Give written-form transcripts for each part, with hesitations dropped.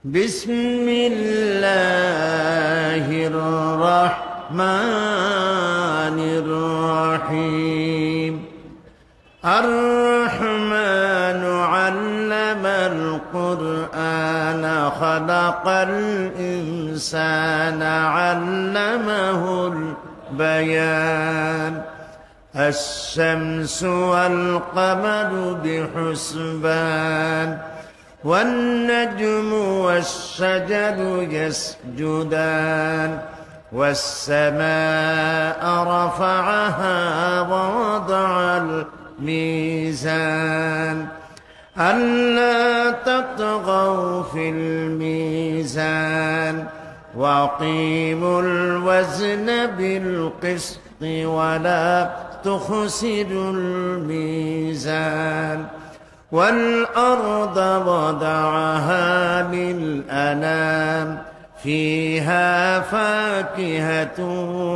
بسم الله الرحمن الرحيم الرحمن علم القرآن خلق الإنسان علمه البيان الشمس والقمر بحسبان والنجم والشجر يسجدان والسماء رفعها ووضع الميزان ألا تطغوا في الميزان وأقيموا الوزن بالقسط ولا تخسروا الميزان والأرض وضعها للأنام فيها فاكهة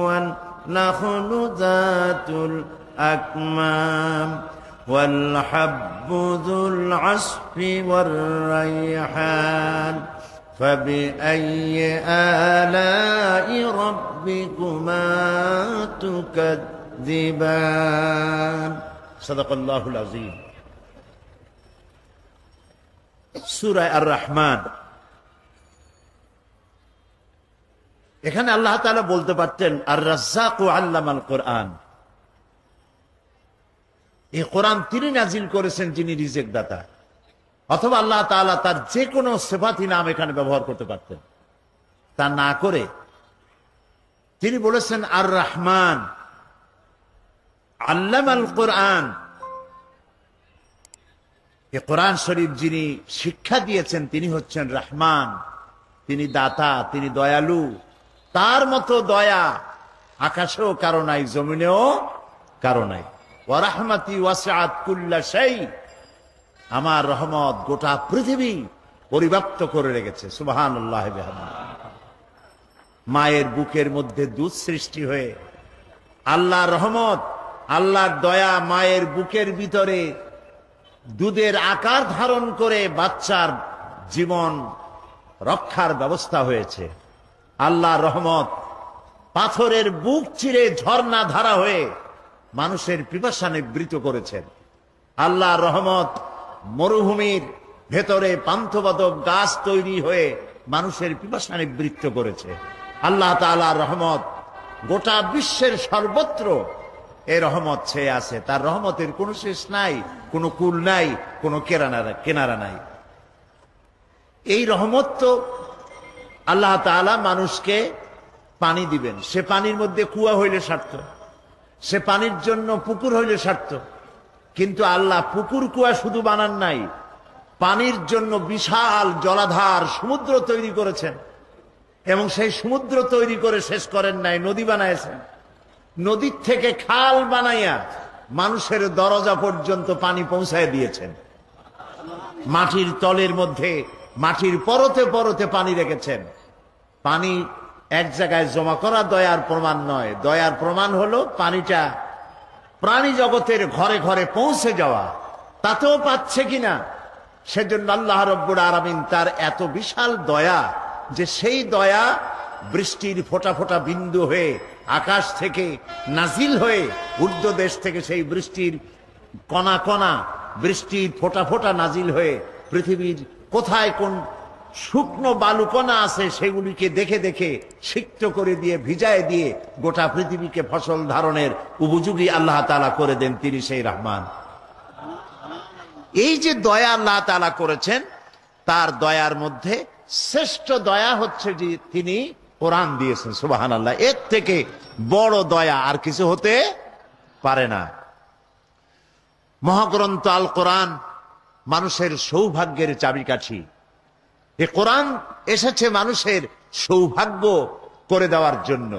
والنخل ذات الأكمام والحب ذو العصف والريحان فبأي آلاء ربكما تكذبان صدق الله العظيم সূরা আর রহমান। এখানে আল্লাহ তাআলা বলতে পারতেন আর রাজ্জাকু আল্লামাল কোরআন, এই কোরআন তিনি নাজিল করেছেন যিনি রিজিক দাতা, অথবা আল্লাহ তাআলা তার যে কোনো সিফাতি নাম এখানে ব্যবহার করতে পারতেন। তা না করে তিনি বলেছেন আর রহমান আল্লামাল কোরআন। কোরআন শরীফ যিনি শিক্ষা দিয়েছেন তিনি হচ্ছেন রহমান, তিনি দাতা, তিনি দয়ালু। তার মতো দয়া আকাশেও কারো নাই, জমিনেও কারো নাই। ওয়া রাহমাতি ওয়াসিআত কুল্লা শাই, আমার রহমত গোটা পৃথিবী পরিব্যাপ্ত করে রেখেছে। সুবহানাল্লাহ বিহামদিহি। মায়ের বুকের মধ্যে দুধ সৃষ্টি হয়ে আল্লাহর রহমত, আল্লাহর দয়া মায়ের বুকের ভিতরে দুধের আকার ধারণ করে বাচ্চার জীবন রক্ষার ব্যবস্থা হয়েছে। আল্লাহর রহমত পাথরের বুক চিরে ঝর্ণা ধারা হয়ে মানুষের পিপাসা নিবৃত করেছেন। আল্লাহর রহমত মরুভূমির ভেতরে পান্থবাদক গাছ তৈরি হয়ে মানুষের পিপাসা নিবৃত্ত করেছে। আল্লাহ তাআলার রহমত গোটা বিশ্বের সর্বত্র এই রহমত ছেয়ে আছে। তার রহমতের কোনো শেষ নাই, কোনো কুল নাই, কোনো কেনারা নাই। এই রহমত তো আল্লাহ তাআলা মানুষকে পানি দিবেন, সে পানির মধ্যে কুয়া হইলে সার্থ, সে পানির জন্য পুকুর হইলে সার্থ। কিন্তু আল্লাহ পুকুর কুয়া শুধু বানান নাই, পানির জন্য বিশাল জলাধার সমুদ্র তৈরি করেছেন, এবং সেই সমুদ্র তৈরি করে শেষ করেন নাই, নদী বানাইছেন। নদীর থেকে খাল বানাইয়া মানুষের দরজা পর্যন্ত পানি পৌঁছায় দিয়েছেন। মাটির তলের মধ্যে মাটির পরতে পরতে পানি রেখেছেন। পানি এক জায়গায় জমা করা দয়ার প্রমাণ নয়, দয়ার প্রমাণ হলো পানিটা প্রাণী জগতের ঘরে ঘরে পৌঁছে যাওয়া, তাতেও পাচ্ছে কিনা। সেজন্য আল্লাহ রব্বুল আলামিন তার এত বিশাল দয়া যে সেই দয়া বৃষ্টির ফোঁটা ফোঁটা বিন্দু হয়ে আকাশ থেকে নাজিল হয়ে ঊর্ধ্ব দেশ থেকে সেই বৃষ্টির কণা কণা, বৃষ্টির ফোঁটা ফোঁটা নাজিল হয়ে পৃথিবীর কোথায় কোন শুকনো বালুকণা আছে সেগুলিকে দেখে দেখে সিক্ত করে দিয়ে ভিজায় দিয়ে গোটা পৃথিবীকে ফসল ধারণের উপযোগী আল্লাহ তাআলা করে দেন। তিনি সেই রহমান। এই যে দয়া আল্লাহ তাআলা করেছেন, তার দয়ার মধ্যে শ্রেষ্ঠ দয়া হচ্ছে যে তিনি কোরআন দিয়েছেন। সুবহানাল্লাহ, এর থেকে বড় দয়া আর কিছু হতে পারে না। মহাগ্রন্থ আল কোরআন মানুষের সৌভাগ্যের চাবিকাঠি। এই কোরআন এসেছে মানুষের সৌভাগ্য করে দেওয়ার জন্য,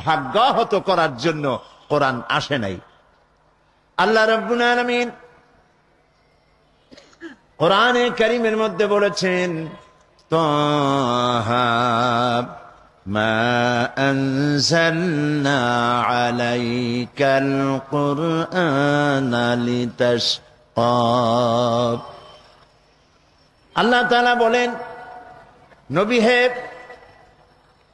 ভাগ্যাহত করার জন্য কোরআন আসে নাই। আল্লাহ রাব্বুল আলামিন কোরআনে কারীমের মধ্যে বলেছেন তাহা মা আনজালনা আলাইকাল কুরআনা লিতাশকা। আল্লাহ তাআলা বলেন নবী হে,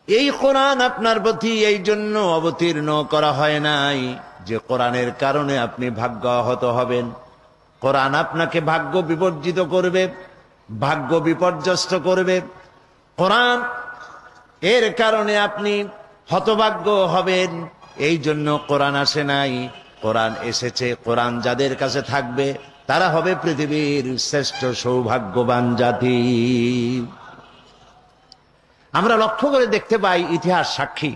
এই কোরআন আপনার প্রতি এই জন্য অবতীর্ণ করা হয় নাই যে কোরআনের কারণে আপনি ভাগ্য আহত হবেন। কোরআন আপনাকে ভাগ্য বিবর্জিত করবে, ভাগ্য বিপর্যস্ত করবে। কোরআন এর কারণে আপনি হতভাগ্য হবেন, এই জন্য কোরআন আসে নাই। কোরআন এসেছে, কোরআন যাদের কাছে থাকবে তারা হবে পৃথিবীর শ্রেষ্ঠ সৌভাগ্যবান জাতি। আমরা লক্ষ্য করে দেখতে পাই, ইতিহাস সাক্ষী,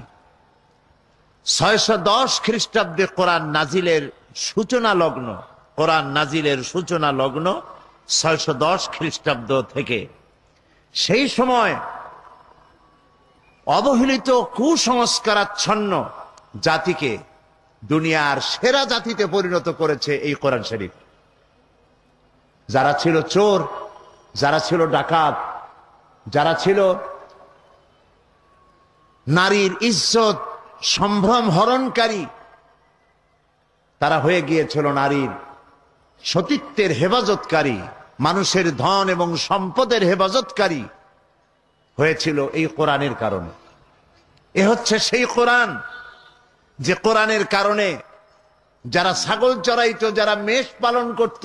610 খ্রিস্টাব্দে কোরআন নাজিলের সূচনা লগ্ন, কোরআন নাজিলের সূচনা লগ্ন 610 খ্রিস্টাব্দ থেকে। সেই সময় অবহেলিত কুসংস্কারাচ্ছন্ন জাতিকে দুনিয়ার সেরা জাতিতে পরিণত করেছে এই কোরআন শরীফ। যারা ছিল চোর, যারা ছিল ডাকাত, যারা ছিল নারীর ইজ্জত সম্ভ্রম হরণকারী, তারা হয়ে গিয়েছিল নারীর সতীত্বের হেফাজতকারী, মানুষের ধন এবং সম্পদের হেফাজতকারী হয়েছিল এই কোরআনের কারণে। এ হচ্ছে সেই কোরআন যে কোরআনের কারণে যারা ছাগল চড়াইত, যারা মেষ পালন করত,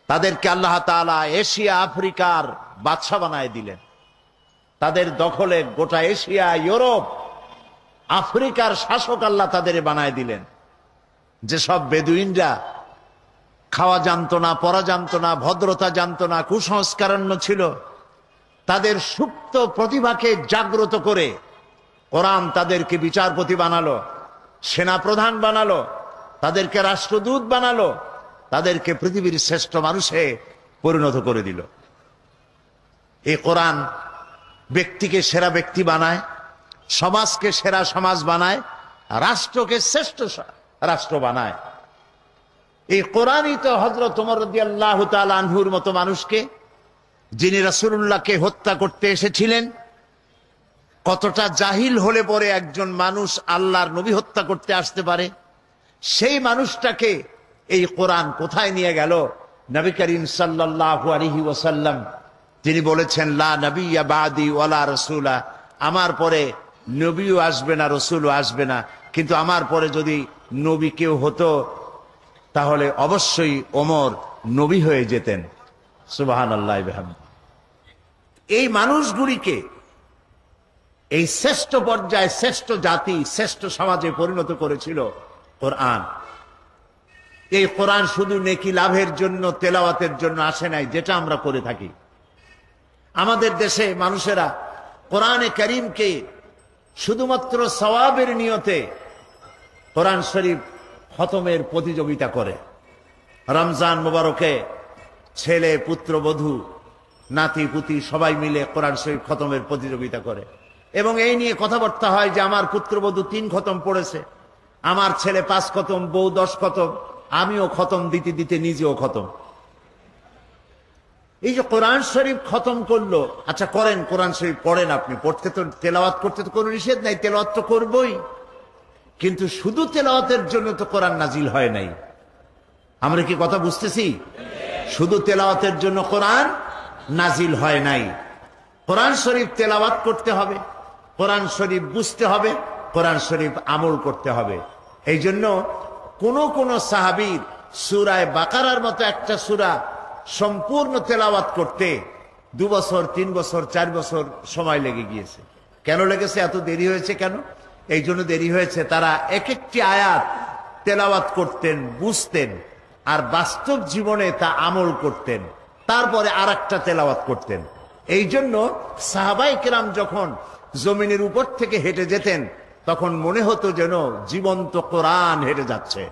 তাদেরকে আল্লাহ তাআলা এশিয়া আফ্রিকার বাদশা বানায় দিলেন। তাদের দখলে গোটা এশিয়া, ইউরোপ, আফ্রিকার শাসক আল্লাহ তাদের বানায় দিলেন। যেসব বেদুইনরা খাওয়া জানতো না, পড়া জানতো না, ভদ্রতা জানতো না, কুসংস্কারান্য ছিল, তাদের সুপ্ত প্রতিভাকে জাগ্রত করে কোরআন তাদেরকে বিচারপতি বানালো, সেনাপ্রধান বানালো, তাদেরকে রাষ্ট্রদূত বানালো, তাদেরকে পৃথিবীর শ্রেষ্ঠ মানুষে পরিণত করে দিল। এই কোরআন ব্যক্তিকে সেরা ব্যক্তি বানায়, সমাজকে সেরা সমাজ বানায়, রাষ্ট্রকে শ্রেষ্ঠ রাষ্ট্র বানায়। এই কোরআনই তো হযরত ওমর রাদিয়াল্লাহু তাআলা আনহুর মতো মানুষকে, যিনি রাসূলুল্লাহকে হত্যা করতে এসেছিলেন, কতটা জাহিল হলে পরে একজন মানুষ আল্লাহর নবী হত্যা করতে আসতে পারে, সেই মানুষটাকে এই কোরআন কোথায় নিয়ে গেল? নবী করিম সাল্লাল্লাহু আলাইহি ওয়াসাল্লাম তিনি বলেছেন, লা নবিয়্যা বাদি ওয়ালা রাসূলা, আমার পরে নবীও আসবে না, রাসূলও আসবে না, কিন্তু আমার পরে যদি নবী কেউ হতো তাহলে অবশ্যই ওমর নবী হয়ে যেতেন। সুবহানাল্লাহ বিহামদিহি। এই মানুষগুলিকে এই শ্রেষ্ঠ পর্যায়ে, শ্রেষ্ঠ জাতি, শ্রেষ্ঠ সমাজে পরিণত করেছিল কোরআন। এই কোরআন শুধু নেকি লাভের জন্য, তেলাওয়াতের জন্য আসে নাই, যেটা আমরা করে থাকি। আমাদের দেশে মানুষেরা কোরআনে কারীমকে শুধুমাত্র সওয়াবের নিয়তে কোরআন শরীফ খতমের প্রতিযোগিতা করে। রমজান মুবারকে ছেলে, পুত্রবধূ, নাতি পুতি সবাই মিলে কোরআন শরীফ খতমের প্রতিযোগিতা করে এবং এই নিয়ে কথাবার্তা হয় যে আমার পুত্রবধূ 3 খতম পড়েছে, আমার ছেলে 5 খতম, বউ 10 খতম, আমিও খতম দিতে দিতে নিজেও খতম। এই যে কোরআন শরীফ খতম করলো, আচ্ছা করেন, কোরআন শরীফ পড়েন, আপনি পড়তে তো, তেলাওয়াত করতে তো কোনো নিষেধ নাই, তেলাওয়াত তো করবই, কিন্তু শুধু তেলাওয়াতের জন্য তো কোরআন নাজিল হয় নাই। আমরা কি কথা বুঝতেছি? শুধু তেলাওয়াতের জন্য কোরআন নাজিল হয় নাই। কোরআন শরীফ তেলাওয়াত করতে হবে, কোরআন শরীফ বুঝতে হবে, কোরআন শরীফ আমল করতে হবে। এই জন্য কোন সাহাবীর সূরা বাকারার মতো একটা সূরা সম্পূর্ণ তেলাওয়াত করতে 2 বছর, 3 বছর, 4 বছর সময় লেগে গিয়েছে। কেন লেগেছে? এত দেরি হয়েছে কেন? এই জন্য দেরি হয়েছে, তারা এক একটি আয়াত তেলাওয়াত করতেন, বুঝতেন, আর বাস্তব জীবনে তা আমল করতেন, তারপরে আরেকটা তেলাওয়াত করতেন। এই জন্য সাহাবায়ে কেরাম যখন জমিনের উপর থেকে হেঁটে যেতেন তখন মনে হতো যেন জীবন্ত কোরআন হেঁটে যাচ্ছে।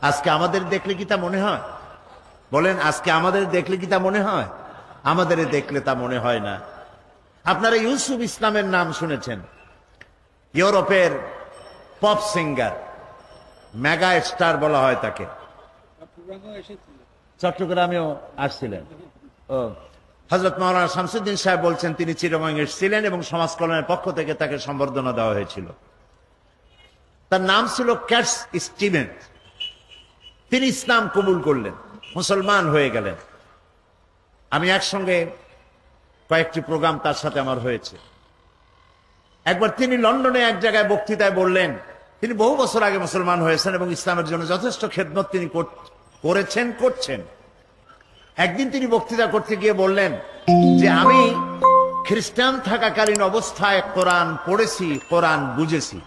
আজকে আমাদের দেখলে কি তা মনে হয়? বলেন, আজকে আমাদের দেখলে কি তা মনে হয়? আমাদের দেখলে তা মনে হয় না। আপনারা ইউসুফ ইসলামের নাম শুনেছেন, ইউরোপের পপ সিঙ্গার, মেগা স্টার বলা হয় তাকে। চট্টগ্রামেও আসছিলেন। ও, হযরত মাওলানা শামসুদ্দিন সাহেব বলছেন তিনি চিটাগং এসেছিলেন এবং সমাজ কল্যাণের পক্ষ থেকে তাকে সম্বর্ধনা দেওয়া হয়েছিল। তার নাম ছিল ক্যাটস স্টিভেন। তিনি ইসলাম কবুল করলেন, মুসলমান হয়ে গেলেন। আমি একসঙ্গে কয়েকটি প্রোগ্রাম তার সাথে আমার হয়েছে। একবার তিনি লন্ডনে এক জায়গায় বক্তৃতায় বললেন, তিনি বহু বছর আগে মুসলমান হয়েছেন এবং ইসলামের জন্য যথেষ্ট খেদমত তিনি করছেন। একদিন তিনি বক্তৃতা করতে গিয়ে বললেন যে আমি খ্রিস্টান থাকাকালীন অবস্থায় কোরআন পড়েছি, কোরআন বুঝেছি,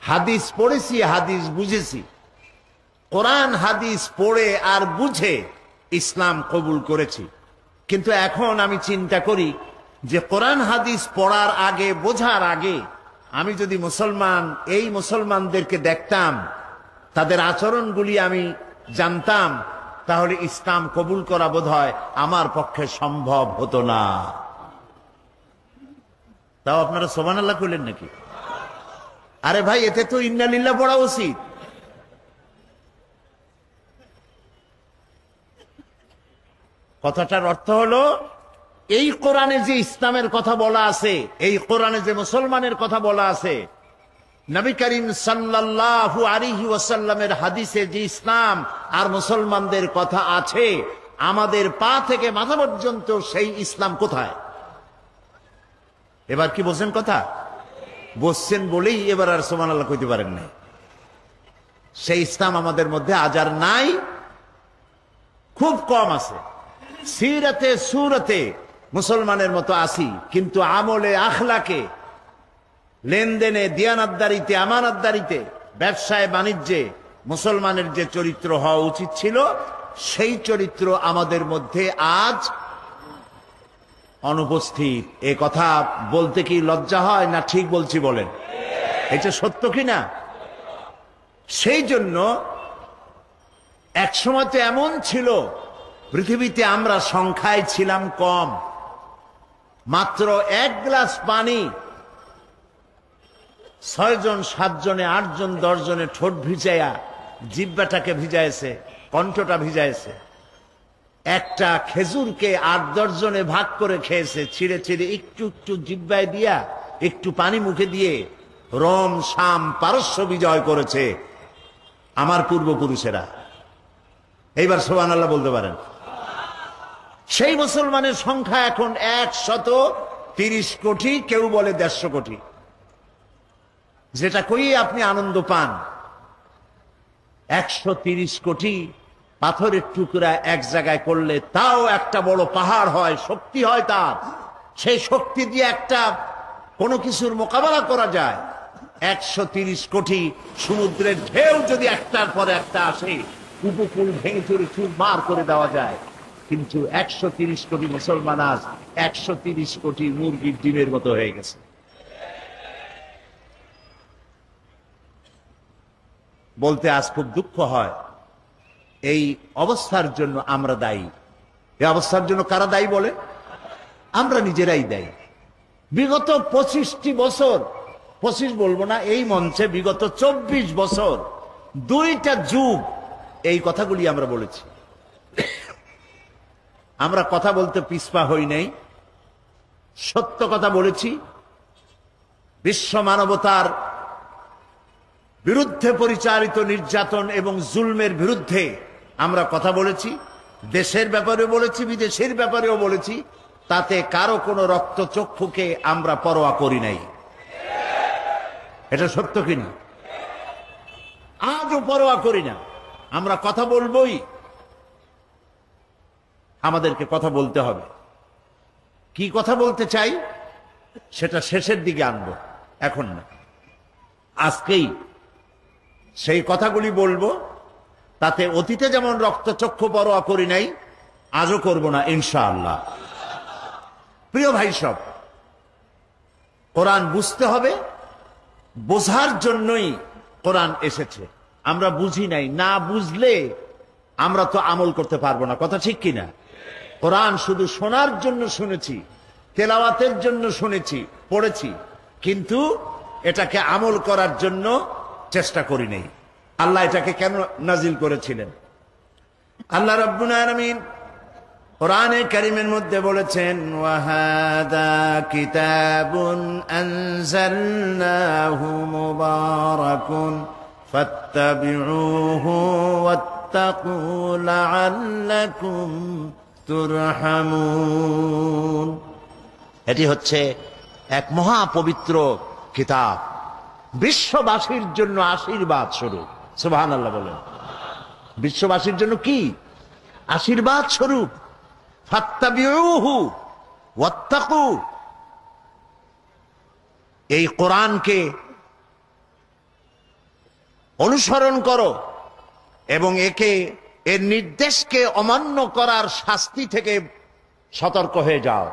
হাদিস পড়েছি, হাদিস বুঝেছি, কোরআন হাদিস পড়ে আর বুঝে ইসলাম কবুল করেছি। কিন্তু এখন আমি চিন্তা করি যে কোরআন হাদিস পড়ার আগে, বোঝার আগে আমি যদি এই মুসলমানদেরকে দেখতাম, তাদের আচরণগুলি আমি জানতাম, তাহলে ইসলাম কবুল করা বোধহয় আমার পক্ষে সম্ভব হতো না। তাও আপনারা সুবহানাল্লাহ কইলেন নাকি? আরে ভাই, এতে তো ইন্না লিল্লাহ পড়া উচিত। কথাটার অর্থ হলো, এই কোরআনে যে ইসলামের কথা বলা আছে, এই কোরআনে যে মুসলমানের কথা বলা আছে, নবী করিম সাল্লাল্লাহু আলাইহি ওয়াসাল্লামের হাদিসে যে ইসলাম আর মুসলমানদের কথা আছে, আমাদের পা থেকে মাথা পর্যন্ত সেই ইসলাম কোথায়? এবার কি বলছেন কথা? বলছেন বলেই এবার আর সুবহানাল্লাহ কইতে পারেন না। সেই ইসলাম আমাদের মধ্যে আজ আর নাই, খুব কম আছে। সিরাতে সুরতে মুসলমানের মতো আসি, কিন্তু আমলে, আখলাকে, লেনদেনে, দিয়ানাতদারিতে, আমানতদারিতে, ব্যবসায় বাণিজ্যে মুসলমানের যে চরিত্র হওয়া উচিত ছিল, সেই চরিত্র আমাদের মধ্যে আজ অনুপস্থিত। এ কথা বলতে কি লজ্জা হয় না ঠিক বলছি বলেন? এটা সত্য কি না? সেই জন্য একসময় তো এমন ছিল, পৃথিবীতে আমরা সংখ্যায় ছিলাম কম, মাত্র 1 গ্লাস পানি 6 জন 7 জনে 8 জন 10 জনে ঠোঁট ভিজাইয়া, জিহ্বাটাকে ভিজাইছে, কণ্ঠটা ভিজাইছে। একটা খেজুরকে 8-10 জনে ভাগ করে খেয়েছে, ছিঁড়ে ছিঁড়ে একটু একটু জিহ্বায় দিয়া, একটু পানি মুখে দিয়ে রোম, শাম, পারস্য বিজয় করেছে আমার পূর্বপুরুষেরা। এইবার সুবহানাল্লাহ বলতে পারেন? সেই মুসলমানের সংখ্যা এখন 130 কোটি, কেউ বলে 150 কোটি। যেটা কই আপনি আনন্দ পান। 130 কোটি পাথরের টুকরা এক জায়গায় করলে তাও একটা বড় পাহাড় হয়, শক্তি হয় তার। সেই শক্তি দিয়ে একটা কোনো কিছুর মোকাবেলা করা যায়। 130 কোটি সমুদ্রের ঢেউ যদি একটার পর একটা আসে, উপকূল ভেঙে চুরে চুরমার করে দেওয়া যায়। কিন্তু 130 কোটি মুসলমান আজ 130 কোটি মুরগির ডিমের মতো হয়ে গেছে। বলতে আজ খুব দুঃখ হয়। এই অবস্থার জন্য আমরা দায়ী। এই অবস্থার জন্য কারা দায়ী বলে? আমরা নিজেরাই দায়ী। বিগত 25টি বছর, 25 বলবো না, এই মঞ্চে বিগত 24 বছর, 2টা যুগ এই কথাগুলি আমরা বলেছি। আমরা কথা বলতে পিছপা হই নাই, সত্য কথা বলেছি। বিশ্ব মানবতার বিরুদ্ধে পরিচালিত নির্যাতন এবং জুলমের বিরুদ্ধে আমরা কথা বলেছি। দেশের ব্যাপারেও বলেছি, বিদেশের ব্যাপারেও বলেছি। তাতে কারো কোনো রক্তচক্ষুকে আমরা পরোয়া করি নাই। এটা সত্য কিনা? আজও পরোয়া করি না। আমরা কথা বলবোই, আমাদেরকে কথা বলতে হবে। কি কথা বলতে চাই সেটা শেষের দিকে আনবো, এখন না। আজকেই সেই কথাগুলি বলবো। তাতে অতীতে যেমন রক্তচক্ষু পরোয়া করি নাই, আজও করব না ইনশাআল্লাহ। প্রিয় ভাই সব, কোরআন বুঝতে হবে। বোঝার জন্যই কোরআন এসেছে। আমরা বুঝি নাই, না বুঝলে আমরা তো আমল করতে পারবো না। কথা ঠিক কিনা? কোরআন শুধু শোনার জন্য শুনেছি, তেলাওয়াতের জন্য শুনেছি, পড়েছি, কিন্তু এটাকে আমল করার জন্য চেষ্টা করি নাই। আল্লাহ এটাকে কেন নাজিল করেছিলেন? আল্লাহ রাব্বুল আলামিন কোরআনে কারীমের মধ্যে বলেছেন, ওয়াহাদা কিতাবুন আনজালনাহু মুবারাকুন ফাত্তাবিউহু ওয়াত্তাকু লাআল্লাকুম তুরহামুন। এটি হচ্ছে এক মহা পবিত্র কিতাব, বিশ্ববাসীর জন্য আশীর্বাদ স্বরূপ। সুবহানাল্লাহ বলেন। বিশ্ববাসীর জন্য কি আশীর্বাদ স্বরূপ। ফাত্তাবিউহু ওয়াত্তাকু, এই কোরআনকে অনুসরণ করো এবং এর নির্দেশকে অমান্য করার শাস্তি থেকে সতর্ক হয়ে যাও।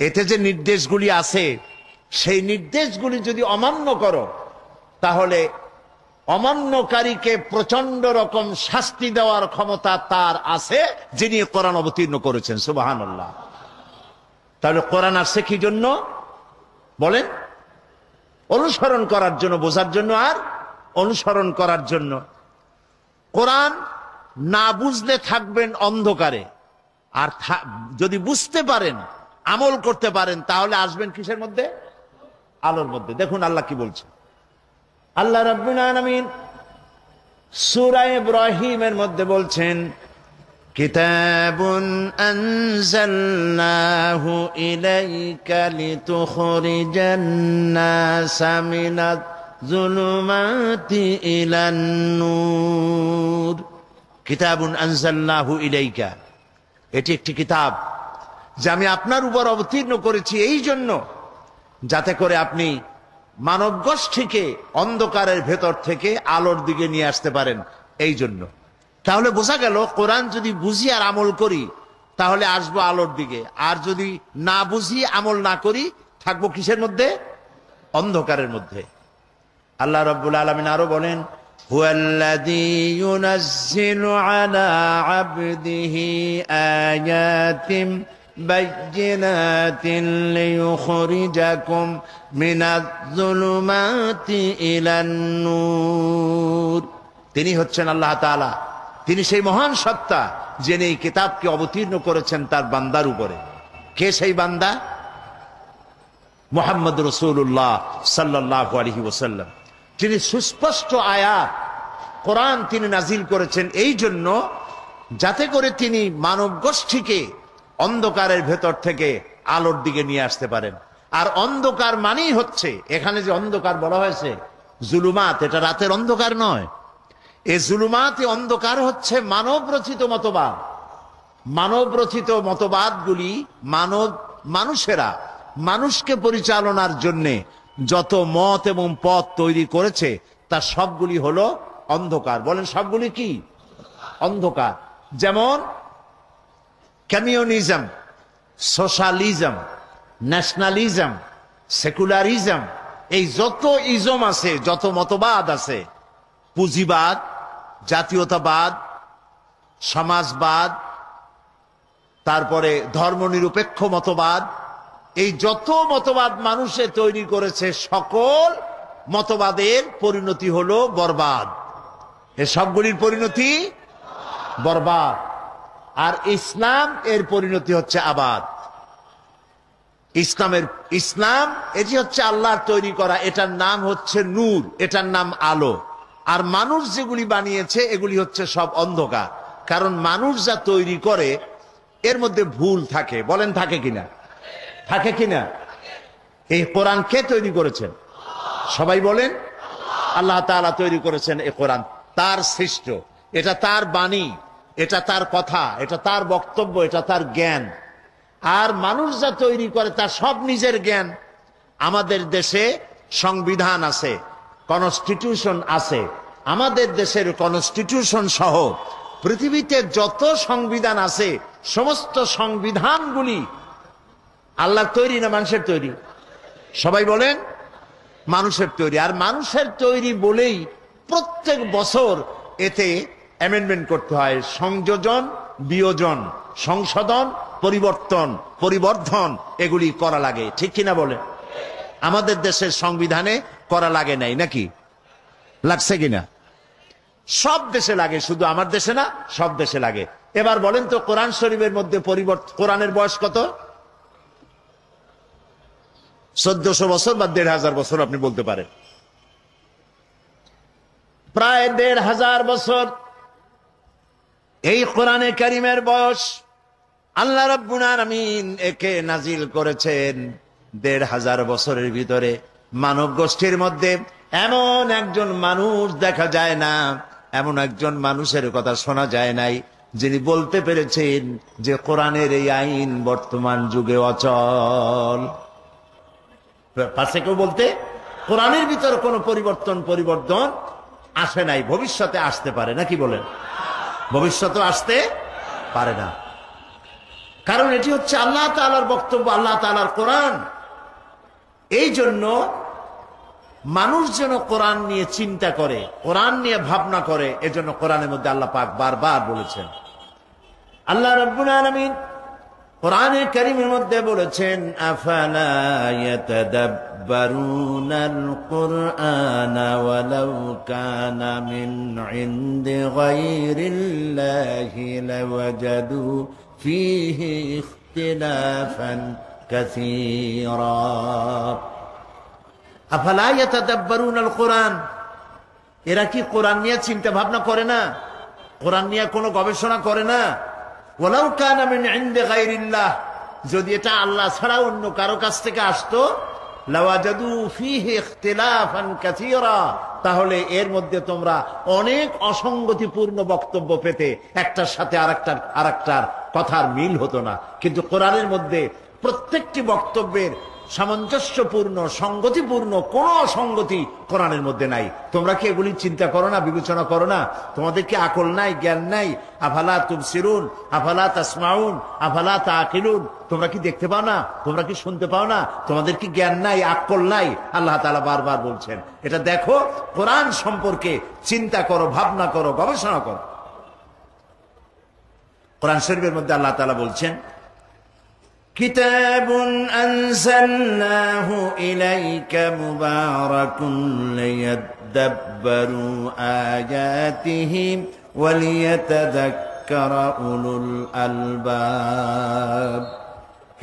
এতে যে নির্দেশগুলি আছে সেই নির্দেশগুলি যদি অমান্য করো তাহলে অমান্যকারীকে প্রচন্ড রকম শাস্তি দেওয়ার ক্ষমতা তার আছে যিনি কোরআন অবতীর্ণ করেছেন। সুবহানাল্লাহ। তাহলে কোরআন আসছে কি জন্য বলেন? অনুসরণ করার জন্য, বোঝার জন্য আর অনুসরণ করার জন্য। কোরআন না বুঝলে থাকবেন অন্ধকারে, আর যদি বুঝতে পারেন, আমল করতে পারেন, তাহলে আসবেন কিসের মধ্যে? আলোর মধ্যে। দেখুন আল্লাহ কি বলছেন। আল্লাহ রাব্বুল আলামিন সূরা ইব্রাহিমের মধ্যে বলছেন, কিতাবুন আনজালনাহু ইলাইকা লিতুখরিজান নাসা মিনাজ যুলুমাতি ইলান নূর। কিতাবুন আনজালনাহু ইলাইকা, এটি একটি কিতাব যা আমি আপনার উপর অবতীর্ণ করেছি এই জন্য যাতে করে আপনি মানব গোষ্ঠীকে অন্ধকারের ভেতর থেকে আলোর দিকে নিয়ে আসতে পারেন। এই জন্য তাহলে বোঝা গেল কোরআন যদি বুঝি আর আমল করি তাহলে আসবো আলোর দিকে, আর যদি না বুঝি আমল না করি থাকবো কিসের মধ্যে? অন্ধকারের মধ্যে। আল্লাহ রাব্বুল আলামিন আরো বলেন, হুয়াল্লাযী ইউনাজ্জিলু আলা আবদিহি আয়াতিম বায়্যিনাতিন লিইখরিজাকুম মিনাজ যুলুমাতি ইলান নূর। তিনি হচ্ছেন আল্লাহ তাআলা, তিনি সেই মহান সত্তা যিনি এই কিতাবকে অবতীর্ণ করেছেন তার বান্দার উপরে। কে সেই বান্দা? মুহাম্মদ রাসূলুল্লাহ সাল্লাল্লাহু আলাইহি ওয়াসাল্লাম। তিনি সুস্পষ্ট আয়াত কোরআন তিনি নাজিল করেছেন এই জন্য যাতে করে তিনি মানব গোষ্ঠীকে অন্ধকারের ভেতর থেকে আলোর দিকে নিয়ে আসতে পারেন। আর অন্ধকার মানেই হচ্ছে, এখানে যে অন্ধকার বলা হয়েছে জুলুমাত, এটা রাতের অন্ধকার নয়। এই জুলুমাতে অন্ধকার হচ্ছে মানব রচিত মতবাদ। মানব রচিত মতবাদগুলি মানুষেরা মানুষকে পরিচালনার জন্যে যত মত এবং পথ তৈরি করেছে তার সবগুলি হলো অন্ধকার। বলেন সবগুলি কি? অন্ধকার। যেমন কমিউনিজম, সোশ্যালিজম, ন্যাশনালিজম, সেকুলারিজম, এই যত ইজম আছে, যত মতবাদ আছে, পুঁজিবাদ, জাতীয়তাবাদ, সমাজবাদ, তারপরে ধর্মনিরপেক্ষ মতবাদ, এই যত মতবাদ মানুষে তৈরি করেছে সকল মতবাদের পরিণতি হলো বরবাদ। এই সবগুলির পরিণতি বরবাদ। আর ইসলাম এর পরিণতি হচ্ছে আবাদ। ইসলাম এটি হচ্ছে আল্লাহর তৈরি করা, এটার নাম হচ্ছে নূর, এটার নাম আলো। আর মানুষ যেগুলি বানিয়েছে এগুলি হচ্ছে সব অন্ধকার। কারণ মানুষ যা তৈরি করে এর মধ্যে ভুল থাকে। বলেন থাকে কিনা? থাকে কিনা? এই কোরআন কে তৈরি করেছেন? সবাই বলেন আল্লাহ তাআলা তৈরি করেছেন। এই কোরআন তার সৃষ্ট, এটা তার বাণী, এটা তার কথা, এটা তার বক্তব্য, এটা তার জ্ঞান। আর মানুষ যা তৈরি করে তার সব নিজের জ্ঞান। আমাদের দেশে সংবিধান আছে, কনস্টিটিউশন আছে। আমাদের দেশের কনস্টিটিউশন সহ পৃথিবীতে যত সংবিধান আছে সমস্ত সংবিধানগুলি আল্লাহর তৈরি না মানুষের তৈরি? সবাই বলেন মানুষের তৈরি। আর মানুষের তৈরি বলেই প্রত্যেক বছর এতে অ্যামেন্ডমেন্ট করতে হয়, সংযোজন, বিয়োজন, সংশোধন, পরিবর্ধন এগুলি করা লাগে। ঠিক কিনা বলে? আমাদের দেশের সংবিধানে করা লাগে নাই নাকি? লাগছে কিনা? সব দেশে লাগে, শুধু আমার দেশে না, সব দেশে লাগে। এবার বলেন তো কোরআন শরীফের মধ্যে কোরআনের বয়স কত? 1400 বছর বা 1500 বছর আপনি বলতে পারেন। প্রায় 1500 বছর এই কোরআনে কারিমের বয়স। আল্লাহ রাব্বুল আলামিন একে নাজিল করেছেন ১৫০০ বছরের ভিতরে। মানব গোষ্ঠীর মধ্যে এমন একজন মানুষ দেখা যায় না, এমন একজন মানুষের কথা শোনা যায় নাই যিনি বলতে পেরেছেন যে কোরআনের এই আইন বর্তমান যুগে অচল। পাশে কেউ বলতে কোরআনের ভিতরে কোনো পরিবর্তন আসে নাই, ভবিষ্যতে আসতে পারে না, কি বলেন? ভবিষ্যতে আসতে পারে না, কারণ এটি হচ্ছে আল্লাহ তাআলার বক্তব্য, আল্লাহ তাআলার কোরআন। এই জন্য মানুষ যেন কোরআন নিয়ে চিন্তা করে, কোরআন নিয়ে ভাবনা করে। এজন্য কোরআনের মধ্যে আল্লাহ পাক বারবার বলেছেন। আল্লাহ রাব্বুল আলামিন কোরআনে কারীমের মধ্যে বলেছেন, আফালা ইয়াতাদাব্বারুনাল কুরআনা ওয়ালাউ কানা মিন ইনদি গায়রিল্লাহি লাওয়াজাদু ফীহি ইখতিলাফান কাসীরা। আফালা ইয়াতাদাব্বারুনাল কুরআন, এরা কি কোরআন নিয়ে চিন্তা ভাবনা করে না? কোরআন নিয়ে কোনো গবেষণা করে না? ওয়ালাউ কানা মিন ইনদি গায়রিল্লাহ, যদি এটা আল্লাহ ছাড়া অন্য কারো কাছ থেকে আসতো, লাওয়াজাদু ফীহি ইখতিলাফান কাসীরা, তাহলে এর মধ্যে তোমরা অনেক অসঙ্গতিপূর্ণ বক্তব্য পেতে, একটার সাথে আরেকটার কথার মিল হতো না। কিন্তু কোরআনের মধ্যে প্রত্যেকটি বক্তব্যের সামঞ্জস্যপূর্ণ, সঙ্গতিপূর্ণ, কোনো অসঙ্গতি কোরআনের মধ্যে নাই। তোমরা কি এগুলি চিন্তা করো না, বিবেচনা করো না? তোমাদের কি আকল নাই, জ্ঞান নাই? আফালা তুবসিরুন, আফালা তাসমাউন, আফালা তাকিলুন, তোমরা কি দেখতে পাও না? তোমরা কি শুনতে পাও না? তোমাদের কি জ্ঞান নাই, আকল নাই? আল্লাহ তাআলা বারবার বলছেন এটা দেখো, কোরআন সম্পর্কে চিন্তা করো, ভাবনা করো, গবেষণা করো। কোরআন শরীফের মধ্যে আল্লাহ তাআলা বলছেন, কিতাবুন আনজালনাহু ইলাইকা মুবারাকুন লিয়াদাব্বারু আয়াতিহি ওয়া লিয়াতাযাক্কারা উলুল আলবাব।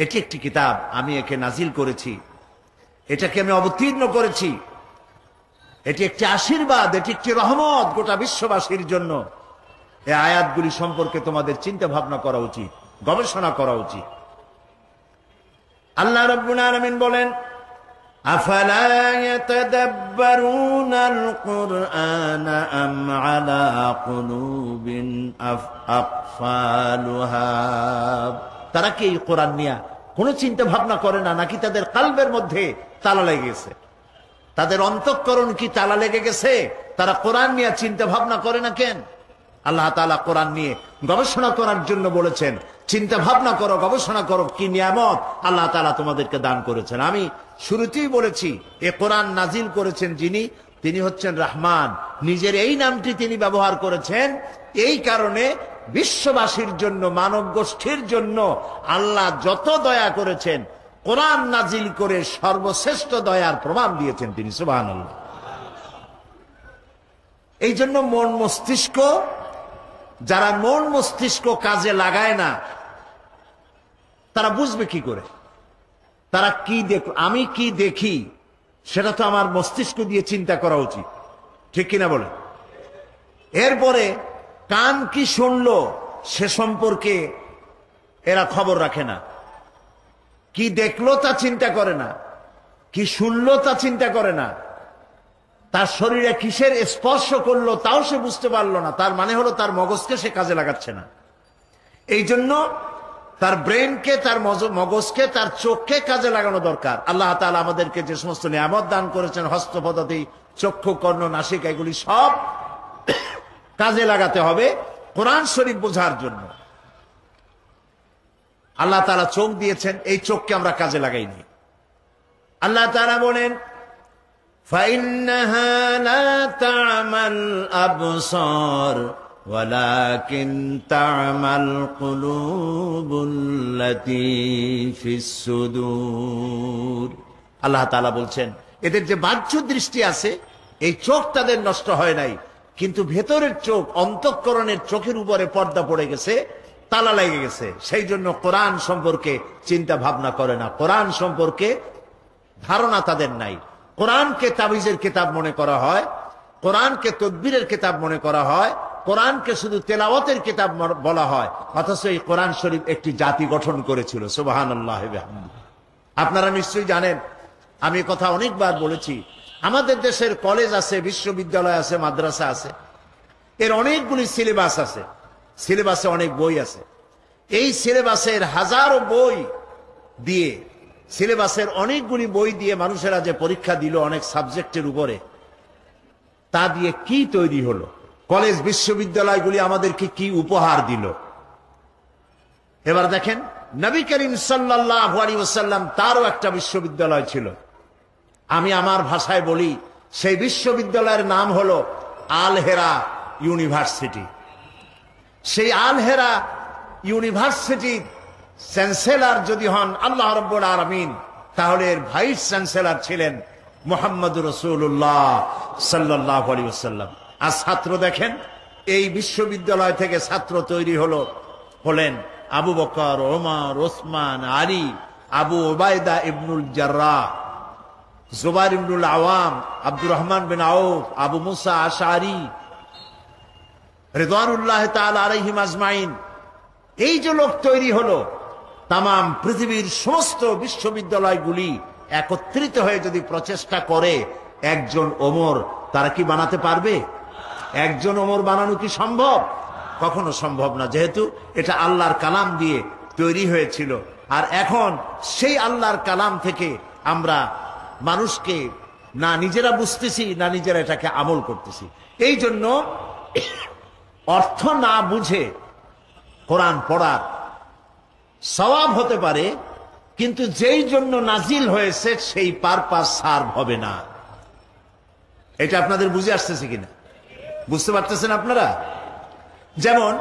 এটি একটি কিতাব, আমি একে নাজিল করেছি, এটাকে আমি অবতীর্ণ করেছি। এটি একটি আশীর্বাদ, এটি একটি রহমত গোটা বিশ্ববাসীর জন্য। এই আয়াতগুলি সম্পর্কে তোমাদের চিন্তা ভাবনা করা উচিত, গবেষণা করা উচিত। আল্লাহ রাব্বুল আলামিন বলেন, আফালা ইয়াতাদাব্বারুনাল কুরআনা আম আলা কুলুবিন আকফালুহা, তারা কি এই কোরআন নিয়ে কোনো চিন্তা ভাবনা করে না, নাকি তাদের কলবের মধ্যে তালা লেগে গেছে? তাদের অন্তঃকরণ কি তালা লেগে গেছে? তারা কোরআন নিয়ে চিন্তা ভাবনা করে না কেন? আল্লাহ তাআলা কোরআন নিয়ে গবেষণা করার জন্য বলেছেন, চিন্তা ভাবনা করো, গবেষণা করো, কি নিয়ামত আল্লাহ তাআলা তোমাদেরকে দান করেছেন। আমি শুরুতেই বলেছি, এ কোরআন নাজিল করেছেন যিনি, তিনি হচ্ছেন রহমান। নিজের এই নামটি তিনি ব্যবহার করেছেন, এই কারণে বিশ্ববাসীর জন্য, মানব গোষ্ঠীর জন্য আল্লাহ যত দয়া করেছেন, কোরআন নাজিল করে সর্বশ্রেষ্ঠ দয়ার প্রমাণ দিয়েছেন তিনি, সুবহানাল্লাহ। এই জন্য মন মস্তিষ্ক, যারা মন মস্তিষ্ক কাজে লাগায় না, তারা বুঝবে কি করে? তারা কি আমি কি দেখি সেটা তো আমার মস্তিষ্ক দিয়ে চিন্তা করা উচিত, ঠিক কিনা বলে? এরপরে কান কি শুনলো সে সম্পর্কে এরা খবর রাখে না। কি দেখলো তা চিন্তা করে না, কি শুনলো তা চিন্তা করে না, তার শরীরে কিসের স্পর্শ করলো তাও সে বুঝতে পারলো না। তার মানে হলো তার মগজকে সে কাজে লাগাচ্ছে না। এই জন্য তার ব্রেনকে, তার মগজকে, তার চোখকে কাজে লাগানো দরকার। আল্লাহ তাআলা আমাদেরকে যে সমস্ত নিয়ামত দান করেছেন, হস্তপদাতি, চক্ষু, কর্ণ, নাসিকা, এগুলি সব কাজে লাগাতে হবে কোরআন শরীফ বোঝার জন্য। আল্লাহ তাআলা চোখ দিয়েছেন, এই চোখকে আমরা কাজে লাগাইনি। আল্লাহ তাআলা বলেন, فإنها لا تعمى الأبصار ولكن تعمى القلوب التي في الصدور। আল্লাহ তাআলা বলছেন, এদের যে বাহ্য দৃষ্টি আছে, এই চোখ তাদের নষ্ট হয় নাই, কিন্তু ভেতরের চোখ, অন্তঃকরণের চোখের উপরে পর্দা পড়ে গেছে, তালা লেগে গেছে। সেই জন্য কোরআন সম্পর্কে চিন্তা ভাবনা করে না, কোরআন সম্পর্কে ধারণা তাদের নাই। কোরআনকে তাবিজের কিতাব মনে করা হয়, কোরআনকে তদবিরের কিতাব মনে করা হয়, কোরআনকে শুধু তেলাওয়াতের কিতাব বলা হয়, অথচ এই কোরআন শরীফ একটি জাতি গঠন করেছিল। সুবহানাল্লাহ ওয়া বিহামদিহি। আপনারা নিশ্চয়ই জানেন, আমি কথা অনেকবার বলেছি, আমাদের দেশের কলেজ আছে, বিশ্ববিদ্যালয় আছে, মাদ্রাসা আছে, এর অনেকগুলি সিলেবাস আছে, সিলেবাসে অনেক বই আছে। এই সিলেবাসের হাজারো বই দিয়ে, সিলেবাসের অনেকগুলি বই দিয়ে মানুষেরা যে পরীক্ষা দিল অনেক সাবজেক্টের উপরে, তা দিয়ে কি তৈরি হলো? কলেজ বিশ্ববিদ্যালয়গুলি আমাদেরকে কি উপহার দিল? এবার দেখেন, নবী করিম সাল্লাল্লাহু আলাইহি ওয়াসাল্লাম তারও একটা বিশ্ববিদ্যালয় ছিল। আমি আমার ভাষায় বলি, সেই বিশ্ববিদ্যালয়ের নাম হলো আল হেরা ইউনিভার্সিটি। সেই আল হেরা ইউনিভার্সিটির চ্যান্সেলর যদি হন আল্লাহ রাব্বুল আলামিন, তাহলে এর ভাইস চ্যান্সেলর ছিলেন মুহাম্মদুর রাসূলুল্লাহ সাল্লাল্লাহু আলাইহি ওয়াসাল্লাম। আর ছাত্র দেখেন, এই বিশ্ববিদ্যালয় থেকে ছাত্র তৈরি হলেন আবু বকর, ওমর, ওসমান, আলী, আবু ওবায়দা ইবনুল জাররাহ, জুবাইর ইবনুল আওয়াম, আব্দুর রহমান বিন আউফ, আবু মুসা আশআরী রিদওয়ানুল্লাহ তাআলা আলাইহিম আজমাইন। এই যে লোক তৈরি হলো, তামাম পৃথিবীর সমস্ত বিশ্ববিদ্যালয়গুলি একত্রিত হয়ে যদি প্রচেষ্টা করে, একজন ওমর তারা কি বানাতে পারবে? একজন ওমর বানানো কি সম্ভব? কখনো সম্ভব না, যেহেতু এটা আল্লাহর কালাম দিয়ে তৈরি হয়েছিল। আর এখন সেই আল্লাহর কালাম থেকে আমরা মানুষকে না নিজেরা বুঝতেছি, না নিজেরা এটাকে আমল করতেছি। এই জন্য অর্থ না বুঝে কোরআন পড়ার সওয়াব হতে পারে, কিন্তু যেই জন্য নাজিল হয়েছে সেই পারপাস সার্ভ হবে না। এটা আপনাদের বুঝে আসতেছে কিনা? বুঝতে পারতেছেন আপনারা? যেমন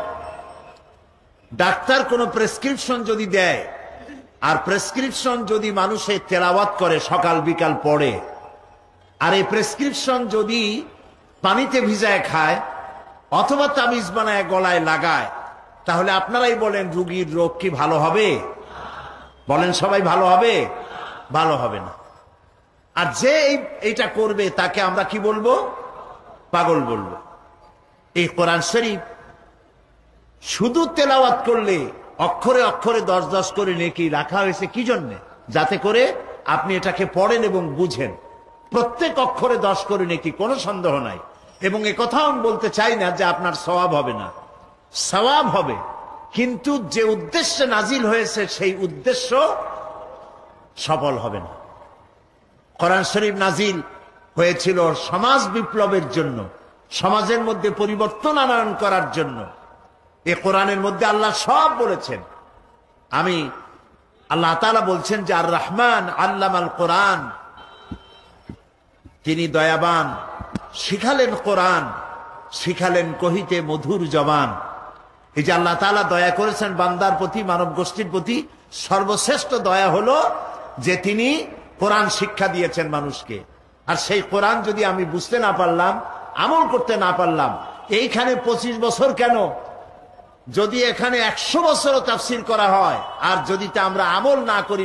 ডাক্তার কোনো প্রেসক্রিপশন যদি দেয়, আর প্রেসক্রিপশন যদি মানুষের তেলাওয়াত করে, সকাল বিকাল পড়ে, আর এই প্রেসক্রিপশন যদি পানিতে ভিজায় খায় অথবা তাবিজ বানায় গলায় লাগায়, তাহলে আপনারাই বলেন রোগীর রোগ কি ভালো হবে? বলেন সবাই, ভালো হবে? ভালো হবে না। আর যে এইটা করবে তাকে আমরা কি বলবো? পাগল বলবো। এই কোরআন শরীফ শুধু তেলাওয়াত করলে অক্ষরে অক্ষরে 10-10 করে নেকি রাখা হয়েছে কি জন্যে? যাতে করে আপনি এটাকে পড়েন এবং বুঝেন। প্রত্যেক অক্ষরে 10 করে নেকি, কোনো সন্দেহ নাই। এবং এ কথাও আমি বলতে চাই না যে আপনার সওয়াব হবে না, সওয়াব হবে, কিন্তু যে উদ্দেশ্যে নাজিল হয়েছে সেই উদ্দেশ্য সফল হবে না। কোরআন শরীফ নাজিল হয়েছিল সমাজ বিপ্লবের জন্য, সমাজের মধ্যে পরিবর্তন আনয়ন করার জন্য। এই কোরআনের মধ্যে আল্লাহ সব বলেছেন। আল্লাহ তাআলা বলছেন যে আর রহমান আল্লামাল কোরআন, তিনি দয়াবান, শিখালেন কোরআন, শিখালেন কহিতে মধুর জবান। এই যে আল্লাহ তাআলা দয়া করেছেন বান্দার প্রতি, মানব গোষ্ঠীর প্রতি, সর্বশ্রেষ্ঠ দয়া হলো যে তিনি কোরআন শিক্ষা দিয়েছেন মানুষকে। আর সেই কোরআন যদি আমি বুঝতে না পারলাম, আমল করতে না পারলাম, এইখানে 25 বছর কেন, যদি এখানে 100 বছরও তাফসীর করা হয়, আর যদি তা আমরা আমল না করি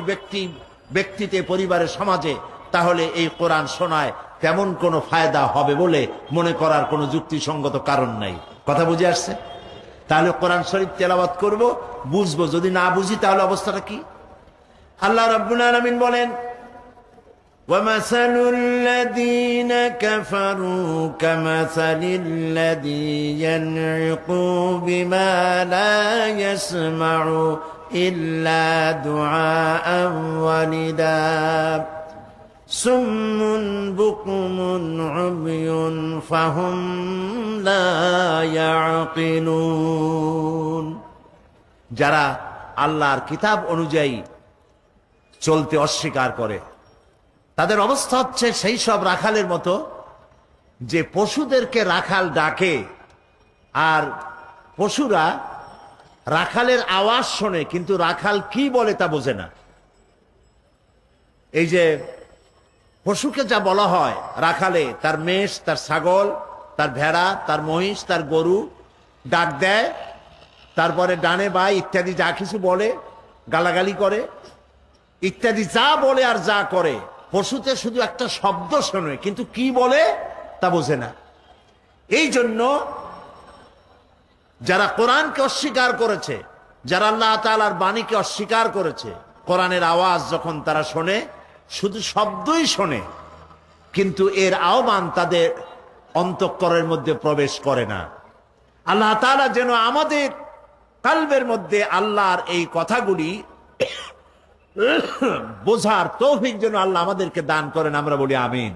ব্যক্তিতে, পরিবারে, সমাজে, তাহলে এই কোরআন শোনায় তেমন কোনো ফায়দা হবে বলে মনে করার কোনো যুক্তিসঙ্গত কারণ নাই। কথা বুঝে আসছে? তাহলে কোরআন শরীফ তেলাওয়াত করব, বুঝবো। যদি না বুঝি তাহলে অবস্থাটা কি? আল্লাহ রাব্বুল আলামিন বলেন, وَمَثَلُ الَّذِينَ كَفَرُوا كَمَثَلِ الَّذِي يَنْعِقُ بِمَا لَا يَسْمَعُ إِلَّا دُعَاءً وَنِدَاءً سُمٌّ بُكْمٌ عُمْيٌ فَهُمْ لَا يَعْقِلُونَ। যারা আল্লাহর কিতাব অনুযায়ী চলতে অস্বীকার করে, তাদের অবস্থা হচ্ছে সেই সব রাখালের মতো যে পশুদেরকে রাখাল ডাকে, আর পশুরা রাখালের আওয়াজ শোনে কিন্তু রাখাল কি বলে তা বোঝে না। এই যে পশুকে যা বলা হয়, রাখালে তার মেষ, তার ছাগল, তার ভেড়া, তার মহিষ, তার গরু ডাক দেয়, তারপরে ডানে বাই ইত্যাদি যা কিছু বলে, গালাগালি করে ইত্যাদি যা বলে আর যা করে, পশুতে শুধু একটা শব্দ শোনে কিন্তু কি বলে তা বোঝে না। এই জন্য যারা কোরআনকে অস্বীকার করেছে, যারা আল্লাহ তাআলার বাণীকে অস্বীকার করেছে, কোরআনের আওয়াজ যখন তারা শোনে শুধু শব্দই শোনে, কিন্তু এর আহ্বান তাদের অন্তঃকরণের মধ্যে প্রবেশ করে না। আল্লাহ তাআলা যেন আমাদের কলবের মধ্যে আল্লাহর এই কথাগুলি বোঝার তৌফিক যেন আল্লাহ আমাদেরকে দান করেন, আমরা বলি আমিন।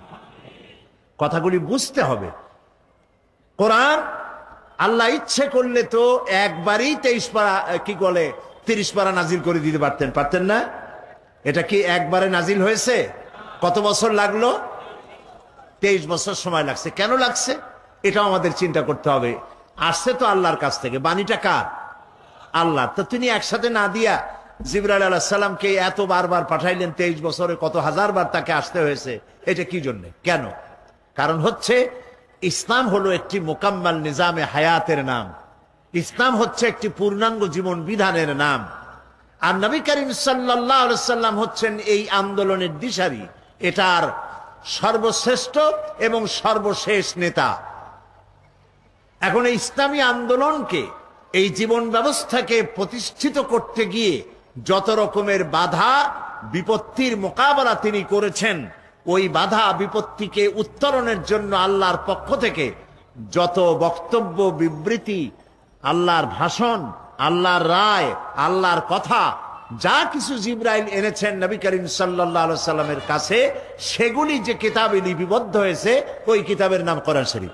কথাগুলি বুঝতে হবে। কোরআন আল্লাহ ইচ্ছে করলে তো একবারই 23 পারা কি বলে 30 পারা নাজিল করে দিতে পারতেন, পারতেন না? এটা কি একবারে নাজিল হয়েছে? কত বছর লাগলো? 23 বছর সময় লাগছে। কেন লাগছে এটাও আমাদের চিন্তা করতে হবে। আসছে তো আল্লাহর কাছ থেকে, বাণীটা কার? আল্লাহ। তো তিনি একসাথে না দিয়া জিবরাইল আলাইহিস সালামকে এত বারবার পাঠাইলেন, 23 বছরে কত হাজার বার তাকে আসতে হয়েছে। এটা কি জন্য, কেন? কারণ হচ্ছে ইসলাম হলো একটি মোকাম্মাল নিজামে হায়াতের নাম। ইসলাম হচ্ছে একটি পূর্ণাঙ্গ জীবন বিধানের নাম। আর নবী করিম সাল্লাল্লাহু আলাইহি সাল্লাম হচ্ছেন এই আন্দোলনের দিশারি, এটার সর্বশ্রেষ্ঠ এবং সর্বশেষ নেতা। এখন এই ইসলামী আন্দোলনকে, এই জীবন ব্যবস্থাকে প্রতিষ্ঠিত করতে গিয়ে যত রকমের বাধা বিপত্তির মোকাবেলা তিনি করেছেন, ওই বাধা বিপত্তিকে উত্তরণের জন্য আল্লাহর পক্ষ থেকে যত বক্তব্য, বিবৃতি, আল্লাহর ভাষণ, আল্লাহর রায়, আল্লাহর কথা, যা কিছু জিবরাইল এনেছেন নবী করিম সাল্লাল্লাহু আলাইহি সাল্লামের কাছে, সেগুলি যে কিতাবে লিপিবদ্ধ হয়েছে, ওই কিতাবের নাম কোরআন শরীফ।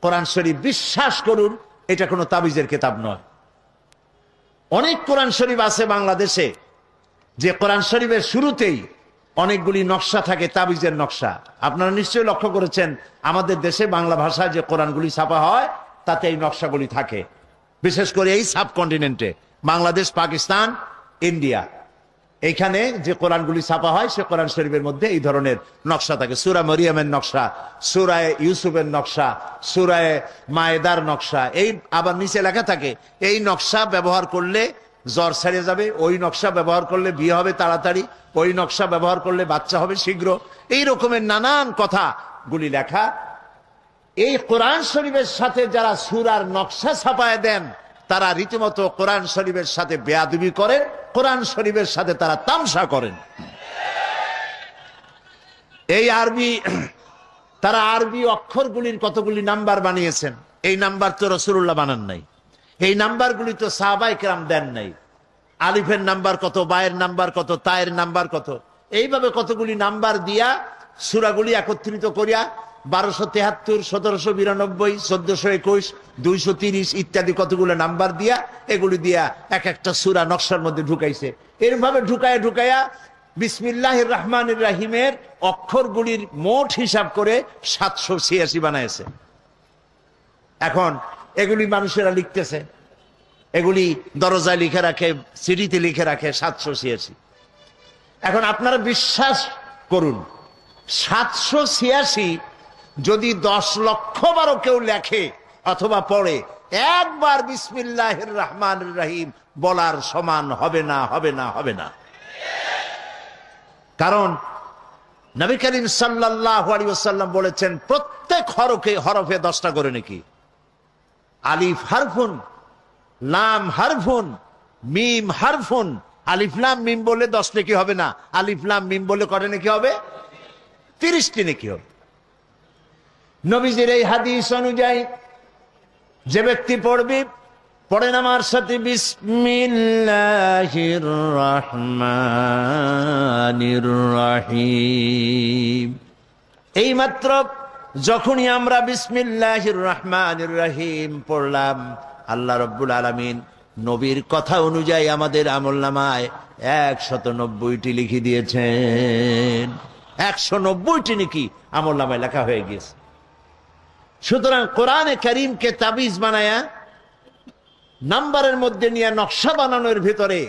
কোরআন শরীফ বিশ্বাস করুন, এটা কোনো তাবিজের কিতাব নয়। অনেক কোরআন শরীফ আছে বাংলাদেশে, যে কোরআন শরীফের শুরুতেই অনেকগুলি নকশা থাকে, তাবিজের নকশা। আপনারা নিশ্চয়ই লক্ষ্য করেছেন, আমাদের দেশে বাংলা ভাষায় যে কোরআনগুলি ছাপা হয় তাতে এই নকশাগুলি থাকে। বিশেষ করে এই সাবকন্টিনেন্টে, বাংলাদেশ, পাকিস্তান, ইন্ডিয়া, এইখানে যে কোরআনগুলি ছাপা হয় সে কোরআন শরীফের মধ্যে এই ধরনের নকশা থাকে। সূরা মরিয়মের নকশা, সূরা ইউসুফের নকশা, সূরা মায়েদার নকশা, এই আবার নিচে লেখা থাকে এই নকশা ব্যবহার করলে জ্বর ছেড়ে যাবে, ওই নকশা ব্যবহার করলে বিয়ে হবে তাড়াতাড়ি, ওই নকশা ব্যবহার করলে বাচ্চা হবে শীঘ্র। এই রকমের নানান কথাগুলি লেখা। এই কোরআন শরীফের সাথে যারা সূরার নকশা ছাপায় দেন, তারা রীতিমতো কোরআন শরীফের সাথে বেয়াদবি করেন, কোরআন শরীফের সাথে তারা তামসা করেন। এই আরবি, তারা আরবি অক্ষরগুলির কতগুলি নাম্বার বানিয়েছেন। এই নাম্বার তো রাসূলুল্লাহ বানান নাই, এই নাম্বারগুলি তো সাহাবায়ে কেরাম দেন নাই। আলিফের নাম্বার কত, বায়ের নাম্বার কত, তায়ের নাম্বার কত, এইভাবে কতগুলি নাম্বার দিয়া সূরাগুলি একত্রিত করিয়া 1273, 1792, 1421, 230 ইত্যাদি কতগুলো নাম্বার দিয়া, এগুলি দিয়া এক একটা সূরা নকশার মধ্যে ঢুকাইছে। এরভাবে ঢুকায়া ঢুকায়া বিসমিল্লাহির রহমানির রহিমের অক্ষরগুলির মোট হিসাব করে 786 বানাইছে। এখন এগুলি মানুষেরা লিখতেছে, এগুলি দরজায় লিখে রাখে, সিডিতে লিখে রাখে 786। এখন আপনারা বিশ্বাস করুন, 786 যদি 10 লক্ষ বারও কেউ লেখে অথবা পড়ে, একবার বিসমিল্লাহির রহমানির রহিম বলার সমান হবে না, হবে না, হবে না। কারণ নবী করিম সাল্লাল্লাহু আলাইহি ওয়াসাল্লাম বলেছেন, প্রত্যেক হরফে 10টা করে নাকি। আলিফ হারফুন, লাম হারফুন, মিম হারফুন। আলিফ লাম মিম বলে 10 নাকি হবে না, আলিফ লাম মিম বলে কত নাকি হবে? 30টি নাকি হবে। নবীজির এই হাদিস অনুযায়ী যে ব্যক্তি পড়বে, পড়েন আমার সাথে, বিসমিল্লাহির রহমানির রহিম। এইমাত্র যখনই আমরা বিসমিল্লাহির রহমানির রহিম পড়লাম, আল্লাহ রাব্বুল আলামিন নবীর কথা অনুযায়ী আমাদের আমলনামায় 190টি লিখে দিয়েছেন। 190টি নাকি আমলনামায় লেখা হয়ে গেছে। সুতরাং কোরআনে কারীমকে তাবিজ বানায়া নাম্বারের মধ্যে নিয়ে নকশা বানানোর ভিতরে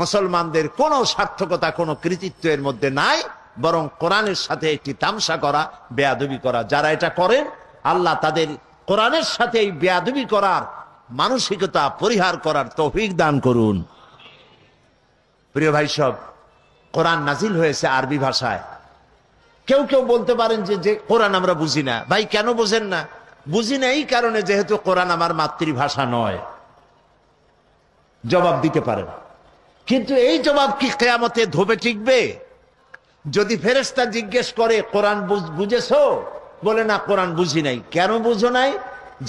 মুসলমানদের কোনো সার্থকতা, কোনো কৃতিত্বের মধ্যে নাই, বরং কোরআনের সাথে একটি তামসা করা, বেয়াদবি করা। যারা এটা করেন, আল্লাহ তাদের কোরআনের সাথে এই বেয়াদবি করার মানসিকতা পরিহার করার তৌফিক দান করুন। প্রিয় ভাই সব, কোরআন নাজিল হয়েছে আরবি ভাষায়। কেউ কেউ বলতে পারেন যে কোরআন আমরা বুঝি না। ভাই, কেন বোঝেন না? বুঝি না এই কারণে, যেহেতু কোরআন আমার মাতৃভাষা নয়। জবাব দিতে পারেন, কিন্তু এই জবাব কি কিয়ামতে ধোপে টিকবে? যদি ফেরেশতা জিজ্ঞেস করে কোরআন বুঝেছো, বলে না কোরআন বুঝি নাই। কেন বুঝো নাই?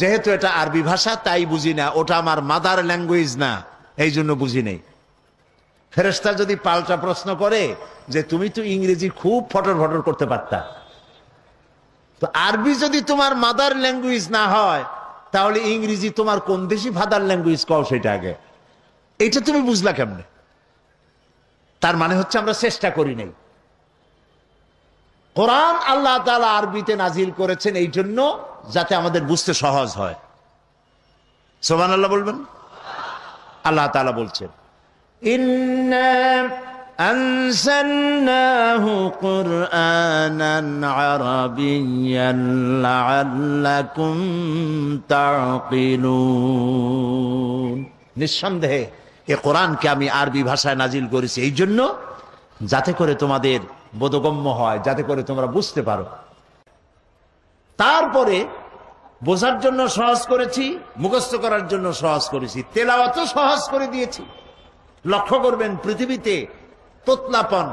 যেহেতু এটা আরবি ভাষা তাই বুঝি না, ওটা আমার মাদার ল্যাঙ্গুয়েজ না, এই জন্য বুঝি নাই। ফেরেশতা যদি পাল্টা প্রশ্ন করে যে তুমি তো ইংরেজি খুব ফটর ফটর করতে পারতা, তো আরবি যদি তোমার মাদার ল্যাঙ্গুয়েজ না হয়, তাহলে ইংরেজি তোমার কোন দেশি ফাদার ল্যাঙ্গুয়েজ কও সেটা আগে। এটা তুমি বুঝলা কেমনে? তার মানে হচ্ছে আমরা চেষ্টা করি নাই। কোরআন আল্লাহ তাআলা আরবিতে নাজিল করেছেন এই জন্য যাতে আমাদের বুঝতে সহজ হয়। সুবহানাল্লাহ বলবেন। আল্লাহ তাআলা বলছেন, ইন্না আনজালনাহু কুরআনান আরাবিয়্যান লাআল্লাকুম তা'কিলুন। নিঃসন্দেহে এ কোরআনকে আমি আরবি ভাষায় নাজিল করেছি এই জন্য যাতে করে তোমাদের বোধগম্য হয়, যাতে করে তোমরা বুঝতে পারো। তারপরে বোঝার জন্য সহজ করেছি, মুখস্থ করার জন্য সহজ করেছি, তেলাওয়াতও সহজ করে দিয়েছি। লক্ষ্য করবেন, পৃথিবীতে তোতলাপন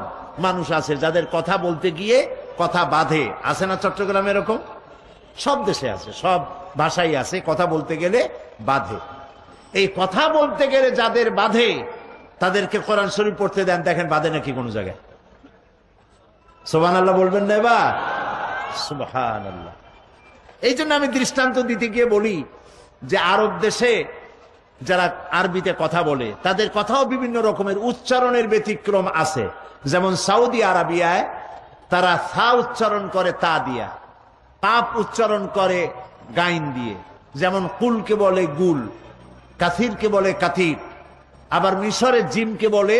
মানুষ আছে যাদের কথা বলতে গিয়ে কথা বাঁধে। আছে না চট্টগ্রামে এরকম? সব দেশে আছে, সব ভাষাই আছে, কথা বলতে গেলে বাঁধে। এই কথা বলতে গেলে যাদের বাঁধে তাদেরকে কোরআন শরীফ পড়তে দেন, দেখেন বাঁধে নাকি কোনো জায়গায়। সুবহানাল্লাহ বলবেন না এবার? সুবহানাল্লাহ। এই জন্য আমি দৃষ্টান্ত দিতে গিয়ে বলি যে আরব দেশে যারা আরবিতে কথা বলে তাদের কথাও বিভিন্ন রকমের উচ্চারণের ব্যতিক্রম আছে। যেমন সৌদি আরবিয়ায় তারা সা উচ্চারণ করে তা দিয়া, কাফ উচ্চারণ করে গাইন দিয়ে। যেমন কুলকে বলে গুল, কাথিরকে বলে কাথির। আবার মিশরে জিমকে বলে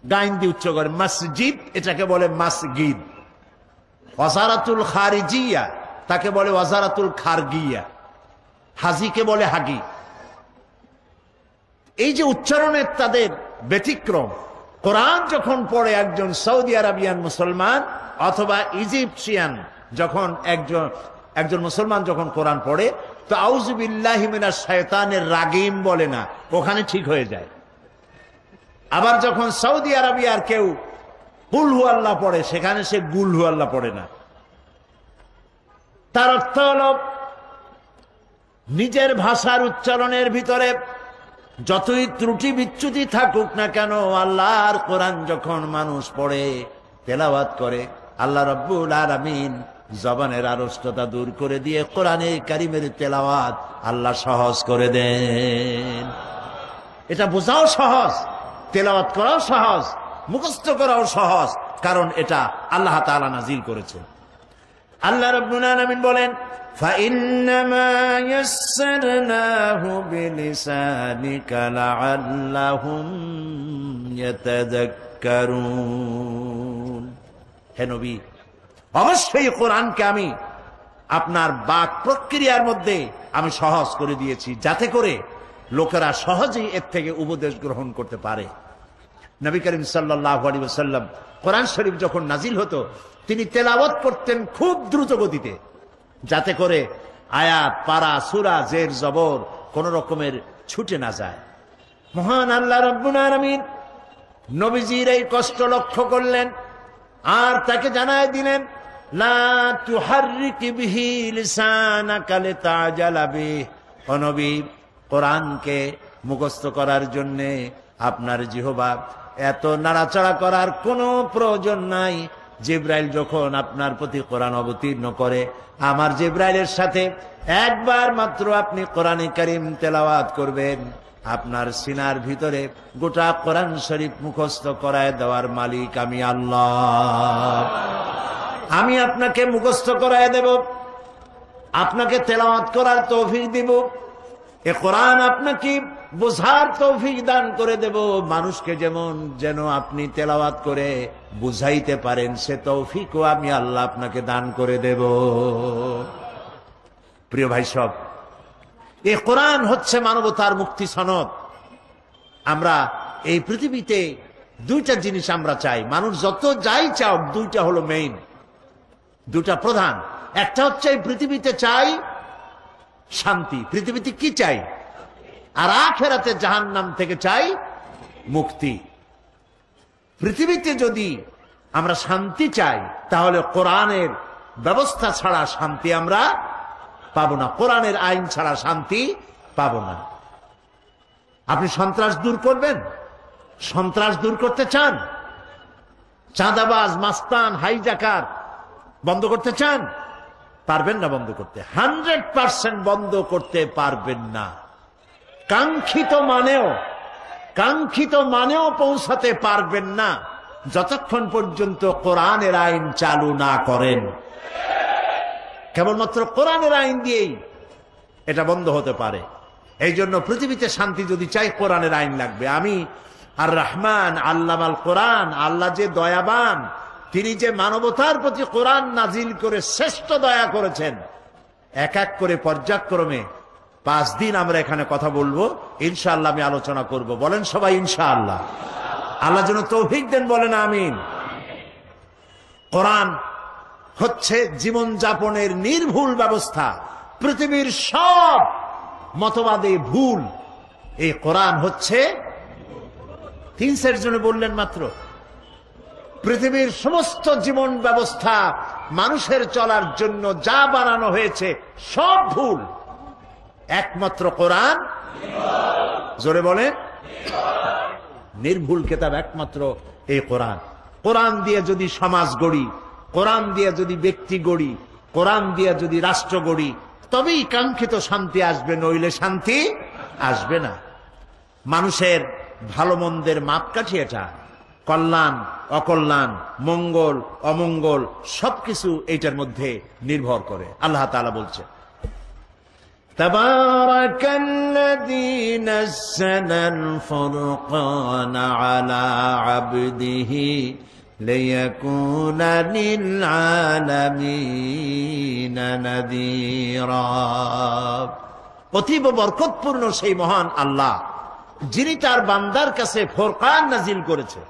গাইন দিয়ে উচ্চ করে মসজিদ, এটাকে বলে মাসগিদ। ওয়াজারাতুল খারিজিয়া তাকে বলে ওয়াজারাতুল খারগিয়া। হাজিকে বলে হাগি। এই যে উচ্চারণের তাদের ব্যতিক্রম, কোরআন যখন পড়ে একজন সৌদি আরবিয়ান মুসলমান অথবা ইজিপশিয়ান, যখন একজন মুসলমান যখন কোরআন পড়ে, তো আউযু বিল্লাহি মিনাশ শায়তানির রাগীম বলে না, ওখানে ঠিক হয়ে যায়। আবার যখন সৌদি আরবিয়ার কেউ কুল হু আল্লাহ পড়ে, সেখানে সে গুল হু আল্লাহ পড়ে না। তার অর্থ হল নিজের ভাষার উচ্চারণের ভিতরে যতই ত্রুটি বিচ্যুতি থাকুক না কেন, আল্লাহর কোরআন যখন মানুষ পড়ে তেলাওয়াত করে, আল্লাহ রাব্বুল আলামিন জবানের আড়ষ্টতা দূর করে দিয়ে কোরআনে কারিমের তেলাওয়াত আল্লাহ সহজ করে দেন। এটা বোঝাও সহজ, তেলাওয়াত করাও সহজ, মুখস্থ করাও সহজ, কারণ এটা আল্লাহ তাআলা নাজিল করেছেন। আল্লাহ রাব্বুল আলামিন বলেন, فَإِنَّمَا يَسَّرْنَاهُ بِلِسَانِكَ لَعَلَّهُمْ يَتَذَكَّرُونَ। হে নবী, অবশ্যই কোরআনকে আমি আপনার বাক প্রক্রিয়ার মধ্যে আমি সহজ করে দিয়েছি, যাতে করে লোকেরা সহজেই এর থেকে উপদেশ গ্রহণ করতে পারে। নবী করিম সাল্লাল্লাহু আলাইহি ওয়াসাল্লাম কোরআন শরীফ যখন নাজিল হতো, তিনি তেলাওয়াত করতেন খুব দ্রুত গতিতে, যাতে করে আয়াত, পারা, সূরা, জের, জবর কোন রকমের ছুটে না যায়। মহান আল্লাহ রাব্বুল আলামিন নবীজির এই কষ্ট লক্ষ্য করলেন আর তাকে জানায় দিলেন, লা তুহাররিক বিহি লিসানাকা লিতাজালা বিহি। ও নবী, কোরআনকে মুখস্থ করার জন্য আপনার জিহ্বা এত নাড়াচাড়া করার কোনো প্রয়োজন নাই। জিবরাইল যখন আপনার প্রতি কোরআন অবতীর্ণ করে, আমার জিবরাইলের সাথে একবার মাত্র আপনি কোরআনে কারীম তেলাওয়াত করবেন, আপনার সিনার ভিতরে গোটা কোরআন শরীফ মুখস্থ করায় দেওয়ার মালিক আমি আল্লাহ। আমি আপনাকে মুখস্থ করায় দেব, আপনাকে তেলাওয়াত করার তৌফিক দিব, এ কোরআন আপনাকে বোঝার তৌফিক দান করে দেব। মানুষকে যেন আপনি তেলাওয়াত করে বুঝাইতে পারেন, সে তৌফিকও আমি আল্লাহ আপনাকে দান করে দেব। প্রিয় ভাই সব, এই কোরআন হচ্ছে মানবতার মুক্তি সনদ। আমরা এই পৃথিবীতে দুইটা জিনিস আমরা চাই, মানুষ যত যাই চাও, দুইটা হলো মেইন, দুটা প্রধান। একটা হচ্ছে এই পৃথিবীতে চাই শান্তি, পৃথিবীতে কি চাই, আর আখিরাতে জাহান্নাম থেকে চাই মুক্তি। পৃথিবীতে যদি আমরা শান্তি চাই তাহলে কোরআনের ব্যবস্থা ছাড়া শান্তি আমরা পাবো না, কোরআনের আইন ছাড়া শান্তি পাবো না। আপনি সন্ত্রাস দূর করবেন, সন্ত্রাস দূর করতে চান, চাঁদাবাজ মাস্তান হাইজাকার বন্ধ করতে চান, পারবেন না বন্ধ করতে, 100% বন্ধ করতে পারবেন না। কাঙ্ক্ষিত মানেও পৌঁছাতে পারবেন না যতক্ষণ পর্যন্ত কোরআনের আইন চালু না করেন। কেবলমাত্র কোরআনের আইন দিয়েই এটা বন্ধ হতে পারে। এই জন্য পৃথিবীতে শান্তি যদি চাই কোরআনের আইন লাগবে। আমি আর রহমান আল্লামাল কোরআন, আল্লাহ যে দয়াবান, তিনি যে মানবতার প্রতি কোরআন নাজিল করে শ্রেষ্ঠ দয়া করেছেন। এক এক করে পর্যায়ক্রমে 5 দিন আমরা এখানে কথা বলবো, ইনশাআল্লাহ আমি আলোচনা করব। বলেন সবাই ইনশাআল্লাহ। আল্লাহ যেন তৌফিক দেন, বলেন আমিন। কোরআন হচ্ছে জীবন যাপনের নির্ভুল ব্যবস্থা। পৃথিবীর সব মতবাদে ভুল, এই কোরআন হচ্ছে 3 সেট জন্য বললেন মাত্র। পৃথিবীর সমস্ত জীবন ব্যবস্থা মানুষের চলার জন্য যা বানানো হয়েছে সব ভুল, একমাত্র কোরআন, জোরে বলেন, নির্ভুল কিতাব একমাত্র এই কোরআন। কোরআন দিয়ে যদি সমাজ গড়ি, কোরআন দিয়ে যদি ব্যক্তি গড়ি, কোরআন দিয়ে যদি রাষ্ট্র গড়ি, তবেই কাঙ্ক্ষিত শান্তি আসবে, নইলে শান্তি আসবে না। মানুষের ভালো মন্দের মাপকাঠি এটা, কল্যাণ অকল্যাণ, মঙ্গল অমঙ্গল সবকিছু এইটার মধ্যে নির্ভর করে। আল্লাহ তাআলা বলছে, তাবারাকাল্লাযী নাযালাল ফুরকানা আলা আবদিহি লিয়াকুনা লিল আলামিনা নাযীরা। অতীব বরকতপূর্ণ সেই মহান আল্লাহ যিনি তার বান্দার কাছে ফুরকান নাজিল করেছে।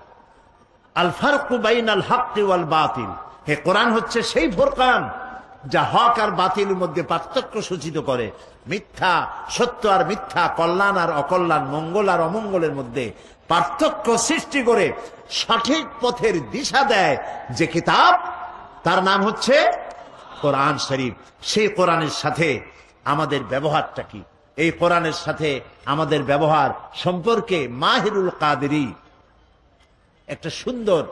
আল ফারকু বাইনাল হাক্কি ওয়াল বাতিল, হে কোরআন হচ্ছে সেই ফুরকান যা হক আর বাতিলের মধ্যে পার্থক্য সূচিত করে, মিথ্যা সত্য আর মিথ্যা, কল্যাণ আর অকল্যাণ, মঙ্গল আর অমঙ্গলের মধ্যে পার্থক্য সৃষ্টি করে সঠিক পথের দিশা দেয় যে কিতাব, তার নাম হচ্ছে কোরআন শরীফ। সেই কোরআনের সাথে আমাদের ব্যবহারটা কি? এই কোরআনের সাথে আমাদের ব্যবহার সম্পর্কে মাহিরুল কাদেরী একটা সুন্দর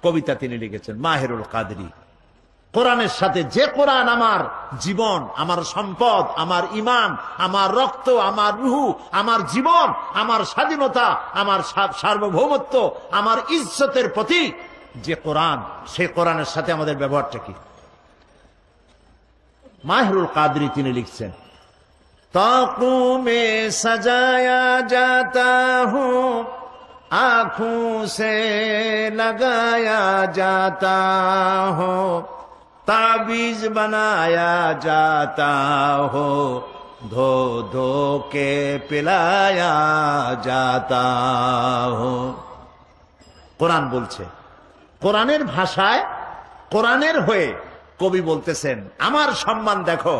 কবিতা তিনি লিখেছেন। মাহিরুল কাদেরী, কোরআনের সাথে, যে কোরআন আমার জীবন, আমার সম্পদ, আমার ঈমান, আমার রক্ত, আমার রুহু, আমার জীবন, আমার স্বাধীনতা, আমার সার্বভৌমত্ব, আমার ইজ্জতের প্রতি যে কোরআন, সেই কোরআনের সাথে আমাদের ব্যবহারটা কি? মাহিরুল কাদেরী তিনি লিখছেন, ताक़ों में सजाया जाता हूँ, आँखों से लगाया जाता हूँ, ताबीज बनाया जाता हो, धो धो के पिलाया जाता हो। কোরআন বলছে, কোরআনের ভাষায়, কোরআনের হয়ে কবি বলতেছেন, আমার সম্মান দেখো,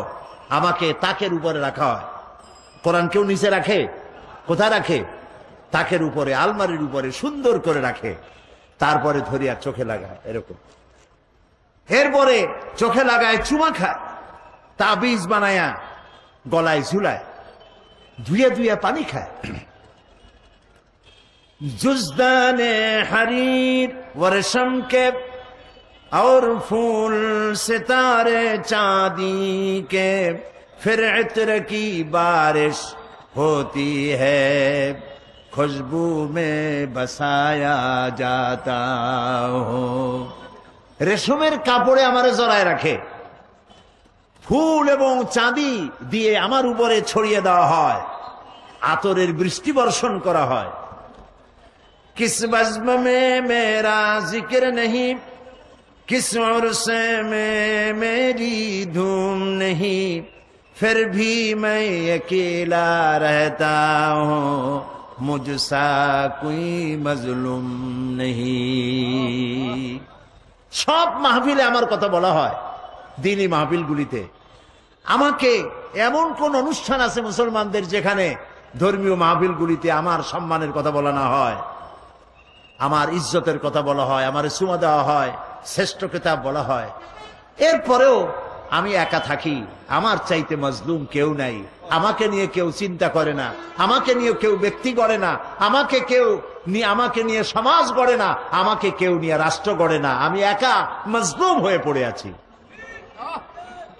আমাকে তাকের উপরে রাখা হয়। কোরআন কেউ নিচে রাখে? কোথায় রাখে? তাকের উপরে, আলমারির উপরে সুন্দর করে রাখে, তারপরে ধরিয়া চোখে লাগায় এরকম, এরপরে চোখে লাগায়, চুমা খায়, তাবিজ বানায়া গলায় ঝুলায়, ধুয়ে ধুয়ে পানি খায়। जुज़दाने हरीर व रेशम के और फूल सितारे चांदी के, फिर इत्र की बारिश होती है, खुशबू में बसाया जाता हो। রেশমের কাপড়ে আমারে জড়ায় রাখে, ফুল এবং চাঁদি দিয়ে আমার উপরে ছড়িয়ে দেওয়া হয়, আতরের বৃষ্টি বর্ষণ করা হয়। किस बज़्म में मेरा जिक्र नहीं, किस उर्से में मेरी धूम नहीं, फिर भी मैं अकेला रहता हूँ, মুঝসা কোই মজলুম নেহি। সব মাহফিলে আমার কথা বলা হয়, দ্বীনি মাহফিলগুলিতে। আমাকে এমন কোন অনুষ্ঠান আছে মুসলমানদের যেখানে ধর্মীয় মাহফিলগুলিতে আমার সম্মানের কথা বলা না হয়, আমার ইজ্জতের কথা বলা হয়, আমার সুমা দেওয়া হয়, শ্রেষ্ঠ কিতাব বলা হয়। এরপরেও আমি একা থাকি, আমার চাইতে মজলুম কেউ নাই। আমাকে নিয়ে কেউ চিন্তা করে না, আমাকে নিয়ে কেউ ব্যক্তি গড়ে না, আমাকে নিয়ে সমাজ গড়ে না, আমাকে কেউ নিয়ে রাষ্ট্র গড়ে না। আমি একা মজলুম হয়ে পড়ে আছি।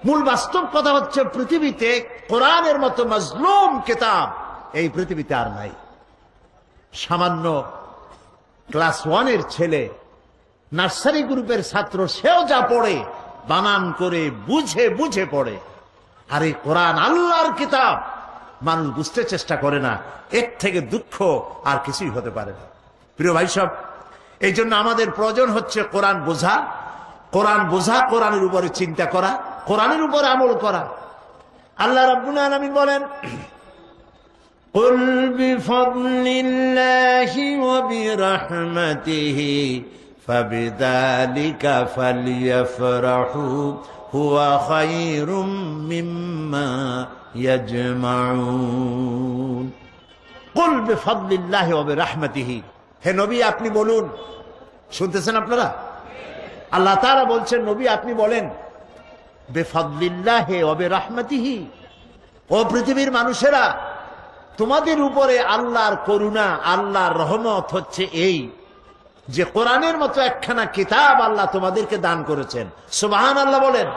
মূল বাস্তব কথা হচ্ছে, পৃথিবীতে কোরআনের মতো মজলুম কিতাব এই পৃথিবীতে আর নাই। সামান্য ক্লাস 1-এর ছেলে, নার্সারি গ্রুপের ছাত্র, সেও যা পড়ে বানান করে বুঝে বুঝে পড়ে। আর এই কোরআন আল্লাহর কিতাব মানুষ বুঝতে চেষ্টা করে না। এর থেকে দুঃখ আর কিছুই হতে পারে না। প্রিয় ভাই সব, এই জন্য আমাদের প্রয়োজন হচ্ছে কোরআন বোঝা, কোরআনের উপরে চিন্তা করা, কোরআনের উপরে আমল করা। আল্লাহ রাব্বুল আলামিন বলেন, কুল বিফাদলিল্লাহি ওয়া বিরাহমাতিহি ফাবিযালিকা ফালইফরাহু হুয়া খায়রুম মিম্মা ইয়াজমাউন। কুল বিফাদলিল্লাহি ওয়া বিরাহমাতিহি, হে নবী আপনি বলুন। শুনতেছেন আপনারা? আল্লাহ তাআলা বলছেন, নবী আপনি বলেন, বিফাদলিল্লাহি ওয়া বিরাহমাতিহি, ও পৃথিবীর মানুষেরা, তোমাদের উপরে আল্লাহর করুণা, আল্লাহর রহমত হচ্ছে এই যে কোরআনের মতো একখানা কিতাব আল্লাহ তোমাদেরকে দান করেছেন। সুবহানাল্লাহ বলেন।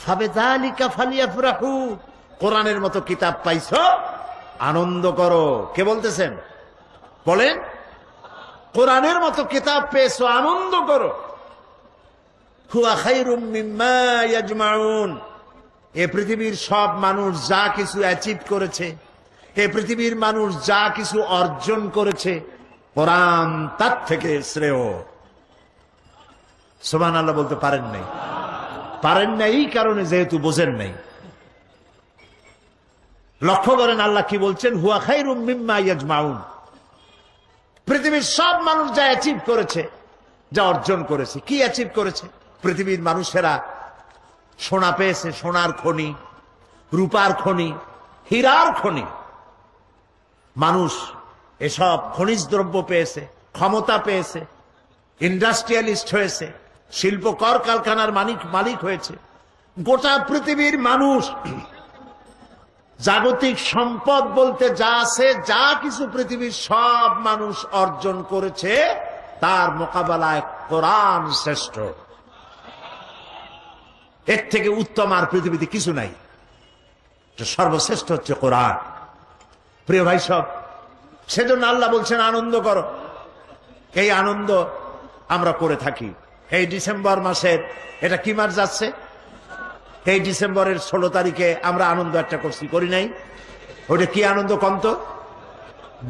ফাবিযালিকা ফালইফরাহু, কোরআনের মতো কিতাব পাইছো, আনন্দ করো। কে বলতেছেন? বলেন। কোরআনের মতো কিতাব পেয়েছো, আনন্দ করো। হুয়া খায়রুম মিম্মা ইয়াজমাউন, এ পৃথিবীর সব মানুষ যা কিছু অ্যাচিভ করেছে, এ পৃথিবীর মানুষ যা কিছু অর্জন করেছে, কোরআন তার থেকে শ্রেয়। সুবহানাল্লাহ বলতে পারেন নাই? পারেন নাই এই কারণে যেহেতু বোঝেন নাই। লক্ষ্য করেন আল্লাহ কি বলছেন, হুয়া খায়রুম মিম্মা ইয়াজমাউন। পৃথিবীর সব মানুষ যা অ্যাচিভ করেছে, যা অর্জন করেছে, কি অ্যাচিভ করেছে? পৃথিবীর মানুষেরা সোনা পেয়েছে, সোনার খনি, রূপার খনি, হীরার খনি। মানুষ এসব খনিজ দ্রব্য পেয়েছে, ক্ষমতা পেয়েছে, ইন্ডাস্ট্রিয়ালিস্ট হয়েছে, শিল্প কলকারখানার মালিক হয়েছে। গোটা পৃথিবীর মানুষ জাগতিক সম্পদ বলতে যা আছে, যা কিছু পৃথিবীর সব মানুষ অর্জন করেছে, তার মোকাবেলায় কোরআন শ্রেষ্ঠ। এর থেকে উত্তম আর পৃথিবীতে কিছু নাই। সর্বশ্রেষ্ঠ হচ্ছে কোরআন। প্রিয় ভাই সব, সেজন্য আল্লাহ বলছেন আনন্দ করো। এই আনন্দ আমরা করে থাকি। এই ডিসেম্বর মাসের, এটা কি মাস যাচ্ছে? এই ডিসেম্বরের 16 তারিখে আমরা আনন্দ একটা করছি, করি নাই? ওটা কি আনন্দ কন্ত?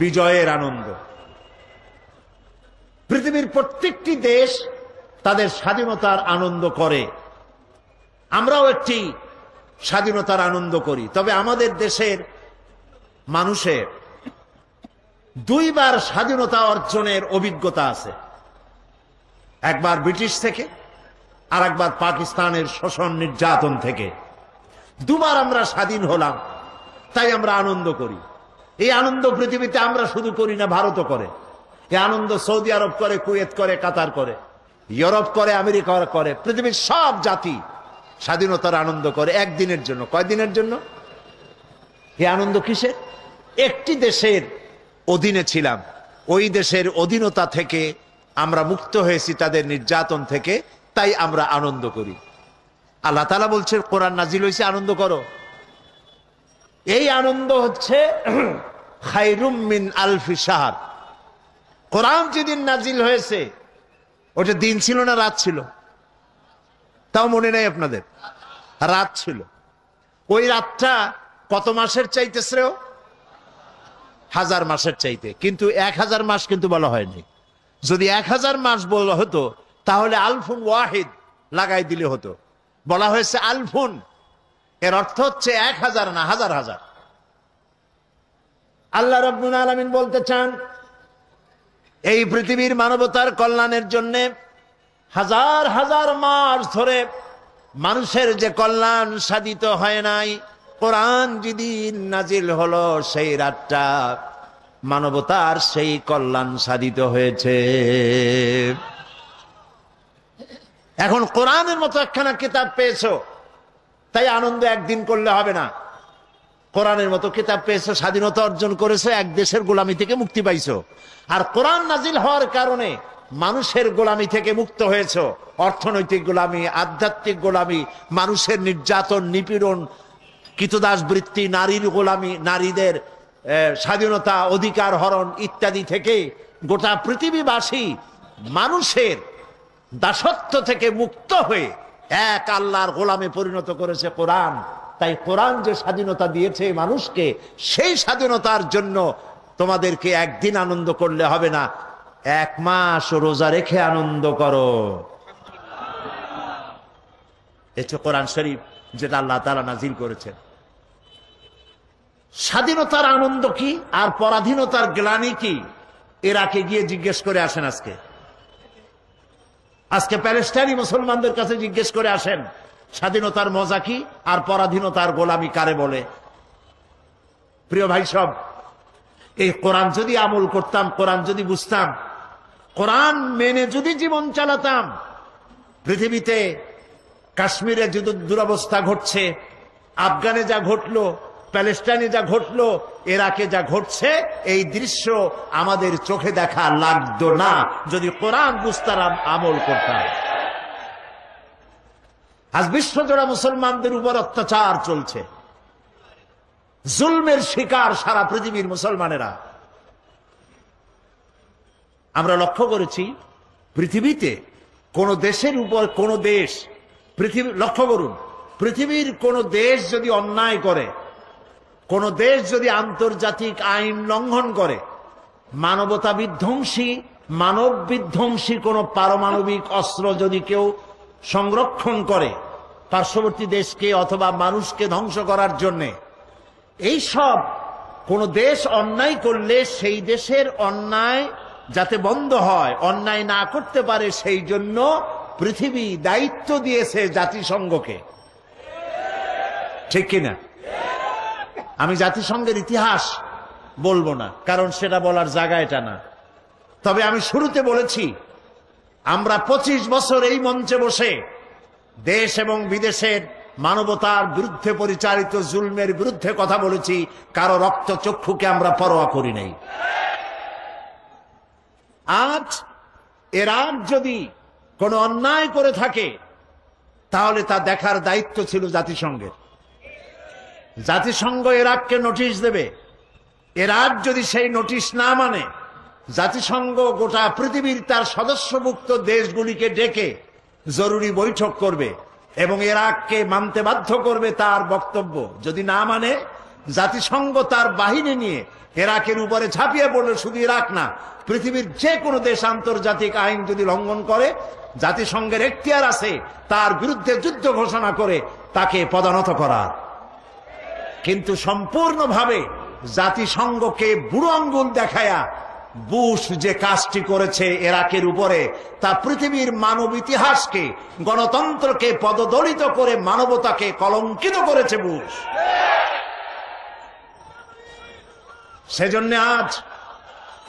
বিজয়ের আনন্দ। পৃথিবীর প্রত্যেকটি দেশ তাদের স্বাধীনতার আনন্দ করে, আমরাও একটি স্বাধীনতার আনন্দ করি। তবে আমাদের দেশের মানুষের 2 বার স্বাধীনতা অর্জনের অভিজ্ঞতা আছে। একবার ব্রিটিশ থেকে, আর একবার পাকিস্তানের শোষণ নির্যাতন থেকে। 2 বার আমরা স্বাধীন হলাম, তাই আমরা আনন্দ করি। এই আনন্দ পৃথিবীতে আমরা শুধু করি না, ভারতও করে। এই আনন্দ সৌদি আরব করে, কুয়েত করে, কাতার করে, ইউরোপ করে, আমেরিকা করে। পৃথিবীর সব জাতি স্বাধীনতার আনন্দ করে একদিনের জন্য। কয়দিনের জন্য? এই আনন্দ কিসের? একটি দেশের অধীনে ছিলাম, ওই দেশের অধীনতা থেকে আমরা মুক্ত হয়েছি, তাদের নির্যাতন থেকে, তাই আমরা আনন্দ করি। আল্লাহ তাআলা বলছেন কোরআন নাজিল হয়েছে, আনন্দ করো। এই আনন্দ হচ্ছে খায়রুম মিন আলফি শাহর। কোরআন যেদিন নাজিল হয়েছে, ওটা দিন ছিল না রাত ছিল? তাও মনে নাই আপনাদের? রাত ছিল। ওই রাতটা কত মাসের চাইতে শ্রেয়? 1000 মাসের চাইতে। কিন্তু 1000 মাস কিন্তু বলা হয়নি। যদি 1000 মাস বলা হতো, তাহলে আলফুন ওয়াহিদ লাগাই দিলে হতো। বলা হয়েছে আলফুন, এর অর্থ হচ্ছে 1000 না, হাজার হাজার। আল্লাহ রাব্বুল আলামিন বলতে চান, এই পৃথিবীর মানবতার কল্যাণের জন্য হাজার হাজার মাস ধরে মানুষের যে কল্যাণ সাধিত হয় নাই, কোরআন যেদিন নাজিল হলো সেই রাতটা মানবতার সেই কল্যাণ সাধিত হয়েছে। এখন কোরআনের মতো একখানা কিতাব পেয়েছো, তাই আনন্দ একদিন করলে হবে না। কোরআনের মতো কিতাব পেয়েছো, স্বাধীনতা অর্জন করেছো, এক দেশের গোলামি থেকে মুক্তি পাইছো। আর কোরআন নাজিল হওয়ার কারণে মানুষের গোলামি থেকে মুক্ত হয়েছো। অর্থনৈতিক গোলামি, আধ্যাত্মিক গোলামি, মানুষের নির্যাতন, নিপীড়ন, কৃতদাস বৃত্তি, নারীর গোলামি, নারীদের স্বাধীনতা, অধিকার হরণ ইত্যাদি থেকে গোটা পৃথিবীবাসী মানুষের দাসত্ব থেকে মুক্ত হয়ে এক আল্লাহর গোলামে পরিণত করেছে কোরআন। তাই কোরআন যে স্বাধীনতা দিয়েছে মানুষকে, সেই স্বাধীনতার জন্য তোমাদেরকে একদিন আনন্দ করলে হবে না, 1 মাস রোজা রেখে আনন্দ করো। এটা কোরআন শরীফ যেটা আল্লাহ তাআলা নাজিল করেছেন। স্বাধীনতার আনন্দ কি আর পরাধীনতার গ্লানি কি, ইরাকে গিয়ে জিজ্ঞেস করে আসেন। আজকে প্যালেস্টাইনি মুসলমানদের কাছে জিজ্ঞেস করে আসেন, স্বাধীনতার মজা কি আর পরাধীনতার গোলামি কারে বলে। প্রিয় ভাই সব, এই কোরআন যদি আমল করতাম, কোরআন যদি বুঝতাম, কোরআন মেনে যদি জীবন চালাতাম, পৃথিবীতে কাশ্মীরে যদি দুরবস্থা ঘটছে, আফগানে যা ঘটলো, প্যালেস্টাইনে যা ঘটলো, ইরাকে যা ঘটছে, এই দৃশ্য আমাদের চোখে দেখা লাগতো না যদি কোরআন বুঝতাম, আমল করতাম। আজ বিশ্বজোড়া মুসলমানদের উপর অত্যাচার চলছে, জুলমের শিকার সারা পৃথিবীর মুসলমানেরা। আমরা লক্ষ্য করেছি পৃথিবীতে কোন দেশের উপর কোন দেশ, লক্ষ্য করুন, পৃথিবীর কোন দেশ যদি অন্যায় করে, কোন দেশ যদি আন্তর্জাতিক আইন লঙ্ঘন করে, মানবতা বিধ্বংসী, মানব বিধ্বংসী কোন পারমাণবিক অস্ত্র যদি কেউ সংরক্ষণ করে পার্শ্ববর্তী দেশকে অথবা মানুষকে ধ্বংস করার জন্য, এই সব কোন দেশ অন্যায় করলে সেই দেশের অন্যায় যাতে বন্ধ হয়, অন্যায় না করতে পারে, সেই জন্য পৃথিবী দায়িত্ব দিয়েছে জাতিসংঘকে। ঠিক কিনা? আমি জাতিসংঘের ইতিহাস বলবো না, কারণ সেটা বলার জায়গা এটা না। তবে আমি শুরুতে বলেছি, আমরা 25 বছর এই মঞ্চে বসে দেশ এবং বিদেশের মানবতার বিরুদ্ধে পরিচালিত জুলমের বিরুদ্ধে কথা বলেছি, কারো রক্ত চক্ষুকে আমরা পরোয়া করি নাই। আজ ইরাক যদি কোনো অন্যায় করে থাকে, তাহলে তা দেখার দায়িত্ব ছিল জাতিসংঘের। জাতিসংঘ ইরাককে নোটিশ দেবে। ইরাক যদি সেই নোটিশ না মানে, জাতিসংঘ গোটা পৃথিবীর তার সদস্যভুক্ত দেশগুলিকে ডেকে জরুরি বৈঠক করবে এবং ইরাককে মানতে বাধ্য করবে তার বক্তব্য। যদি না মানে, জাতিসংঘ তার বাহিনী নিয়ে ইরাকের উপরে ঝাঁপিয়ে পড়লে, শুধু ইরাক না, পৃথিবীর যে কোনো দেশ আন্তর্জাতিক আইন যদি লঙ্ঘন করে, জাতিসংঘের এখতিয়ার আছে তার বিরুদ্ধে যুদ্ধ ঘোষণা করে তাকে পদানত করার। কিন্তু সম্পূর্ণভাবে জাতিসংঘকে বুড়ো আঙ্গুল দেখায়া বুশ যে কাজটি করেছে ইরাকের উপরে, তা পৃথিবীর মানব ইতিহাসকে, গণতন্ত্রকে পদদলিত করে মানবতাকে কলঙ্কিত করেছে বুশ। সেজন্য আজ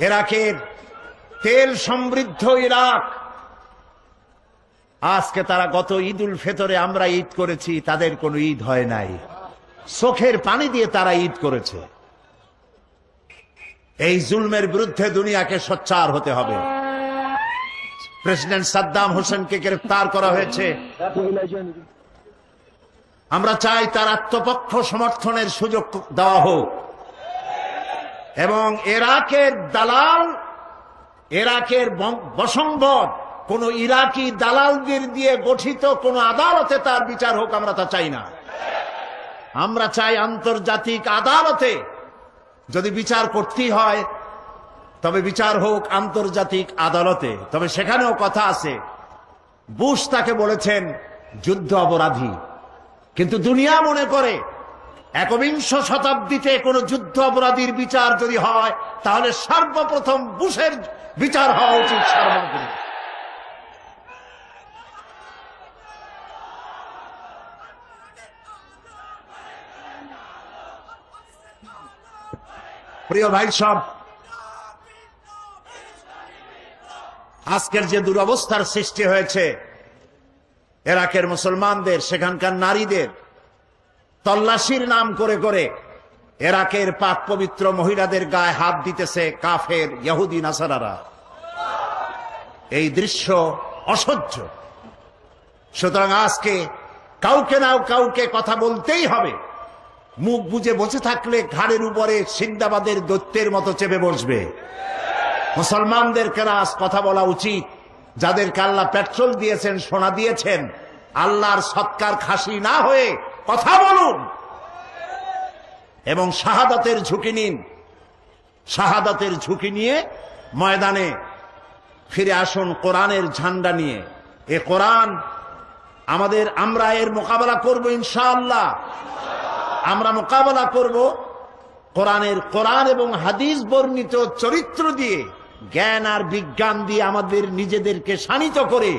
ইরাকের তেল সমৃদ্ধ ইরাক, আজকে তারা গত ঈদ উল ফিতরে আমরা ঈদ করেছি, তাদের কোনো ঈদ হয় নাই। চোখের পানি দিয়ে তারা ঈদ করেছে। এই জুলমের বিরুদ্ধে দুনিয়াকে সোচ্চার হতে হবে। প্রেসিডেন্ট সাদ্দাম হোসেনকে গ্রেফতার করা হয়েছে। আমরা চাই তার আত্মপক্ষ সমর্থনের সুযোগ দেওয়া হোক এবং ইরাকের দালাল, ইরাকের বশংবদ কোন ইরাকি দালালদের দিয়ে গঠিত কোন আদালতে তার বিচার হোক, আমরা তা চাই না। আমরা চাই আন্তর্জাতিক আদালতে যদি বিচার করতেই হয়, তবে বিচার হোক আন্তর্জাতিক আদালতে। তবে সেখানেও কথা আছে, বুশ তাকে বলেছেন যুদ্ধ অপরাধী, কিন্তু দুনিয়া মনে করে একবিংশ শতাব্দীতে কোন যুদ্ধ অপরাধীর বিচার যদি হয় তাহলে সর্বপ্রথম বুশের বিচার হওয়া উচিত সর্বপ্রথম। প্রিয় ভাই সব, আজকের যে দুরবস্থার সৃষ্টি হয়েছে, ইরাকের মুসলমানদের, সেখানকার নারীদের তল্লাশির নাম করে করে ইরাকের পাক পবিত্র মহিলাদের গায়ে হাত দিতেছে কাফের ইহুদি নাসারারা, এই দৃশ্য অসহ্য। সুতরাং আজকে কাউকে না কাউকে কথা বলতেই হবে। মুখ বুজে বসে থাকলে ঘাড়ের উপরে সিন্দাবাদের দৈত্যের মতো চেপে বসবে। মুসলমানদেরকে আজ কথা বলা উচিত। যাদেরকে আল্লাহ পেট্রোল দিয়েছেন, সোনা দিয়েছেন, আল্লাহর সৎকার খাসি না হয়ে কথা বলুন এবং শাহাদাতের ঝুঁকি নিন। শাহাদাতের ঝুঁকি নিয়ে ময়দানে ফিরে আসুন কোরআনের ঝান্ডা নিয়ে। এ কোরআন আমাদের, আমরা এর মোকাবেলা করব ইনশাআল্লাহ। আমরা মোকাবেলা করব কোরআন এবং হাদিস বর্ণিত চরিত্র দিয়ে, জ্ঞান আর বিজ্ঞান দিয়ে আমাদের নিজেদেরকে শানিত করে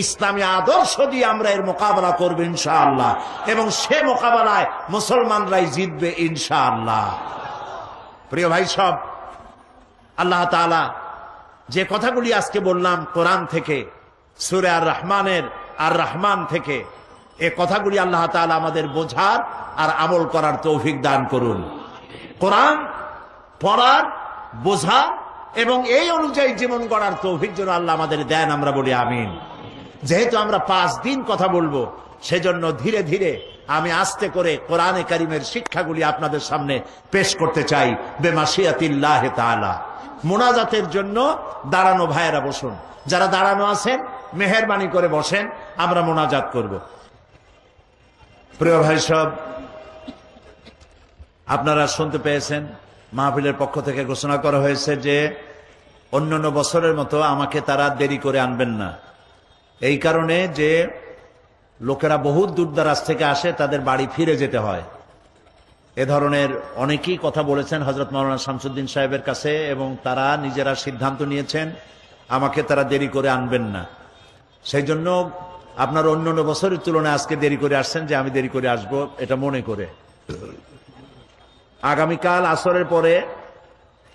ইসলামী আদর্শ দিয়ে আমরা এর মোকাবেলা করব ইনশাআল্লাহ। এবং সে মোকাবেলায় মুসলমানরাই জিতবে ইনশাআল্লাহ। প্রিয় ভাই সব, আল্লাহ তাআলা যে কথাগুলি আজকে বললাম কোরআন থেকে, সূরা আর রহমানের আর রহমান থেকে, এ কথাগুলি আল্লাহ তাআলা আমাদের বোঝার আর আমল করার তৌফিক দান করুন। কোরআন পড়ার, বোঝার এবং এই অনুযায়ী জীবন গড়ার তৌফিক যেন আল্লাহ আমাদের দেন, আমরা বলি আমিন। যেহেতু আমরা 5 দিন কথা বলবো, সেজন্য ধীরে ধীরে আমি আস্তে করে কোরআনে কারিমের শিক্ষাগুলি আপনাদের সামনে পেশ করতে চাই বেমাশিয়াতিল্লাহ তাআলা। মোনাজাতের জন্য দাঁড়ানো ভাইয়েরা বসুন, যারা দাঁড়ানো আছেন মেহেরবানি করে বসেন, আমরা মোনাজাত করব। প্রিয় ভাই সব, আপনারা শুনতে পেয়েছেন মাহফিলের পক্ষ থেকে ঘোষণা করা হয়েছে যে অন্যান্য বছরের মতো আমাকে তারা দেরি করে আনবেন না। এই কারণে যে লোকেরা বহুত দূর দারাজ থেকে আসে, তাদের বাড়ি ফিরে যেতে হয়। এ ধরনের অনেকেই কথা বলেছেন হযরত মাওলানা শামসুদ্দিন সাহেবের কাছে এবং তারা নিজেরা সিদ্ধান্ত নিয়েছেন আমাকে তারা দেরি করে আনবেন না। সেই জন্য আপনার অন্যান্য বছরের তুলনায় আজকে দেরি করে আসছেন, যে আমি দেরি করে আসব এটা মনে করে। আগামীকাল আসরের পরে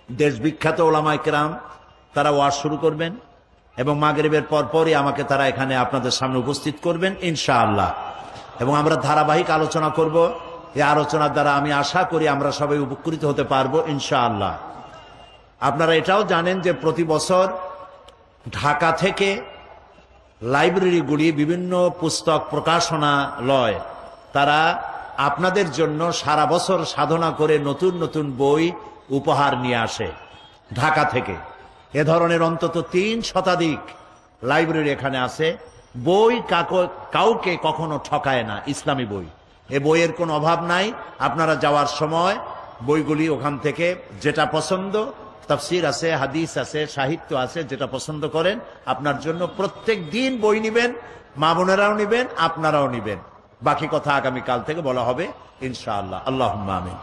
দেশ বিখ্যাত ওলামায়ে কেরাম তারা ওয়াজ শুরু করবেন এবং মাগরিবের পরপরই আমাকে তারা এখানে আপনাদের সামনে উপস্থিত করবেন ইনশাআল্লাহ। এবং আমরা ধারাবাহিক আলোচনা করব। এই আলোচনার দ্বারা আমি আশা করি আমরা সবাই উপকৃত হতে পারবো ইনশাআল্লাহ। আপনারা এটাও জানেন যে প্রতি বছর ঢাকা থেকে লাইব্রেরিগুলি, বিভিন্ন পুস্তক প্রকাশনালয়, তারা আপনাদের জন্য সারা বছর সাধনা করে নতুন নতুন বই উপহার নিয়ে আসে ঢাকা থেকে। এ ধরনের অন্তত 3 শতাধিক লাইব্রেরি এখানে আছে। বই কাউকে কখনো ঠকায় না, ইসলামী বই। এ বইয়ের কোনো অভাব নাই। আপনারা যাওয়ার সময় বইগুলি ওখান থেকে যেটা পছন্দ, তাফসীর আছে, হাদিস আছে, সাহিত্য আছে, যেটা পছন্দ করেন আপনার জন্য প্রত্যেক দিন বই নিবেন। মা বোনেরাও নিবেন, আপনারাও নিবেন। বাকি কথা আগামীকাল থেকে বলা হবে ইনশাআল্লাহ। আল্লাহুম্মা আমিন।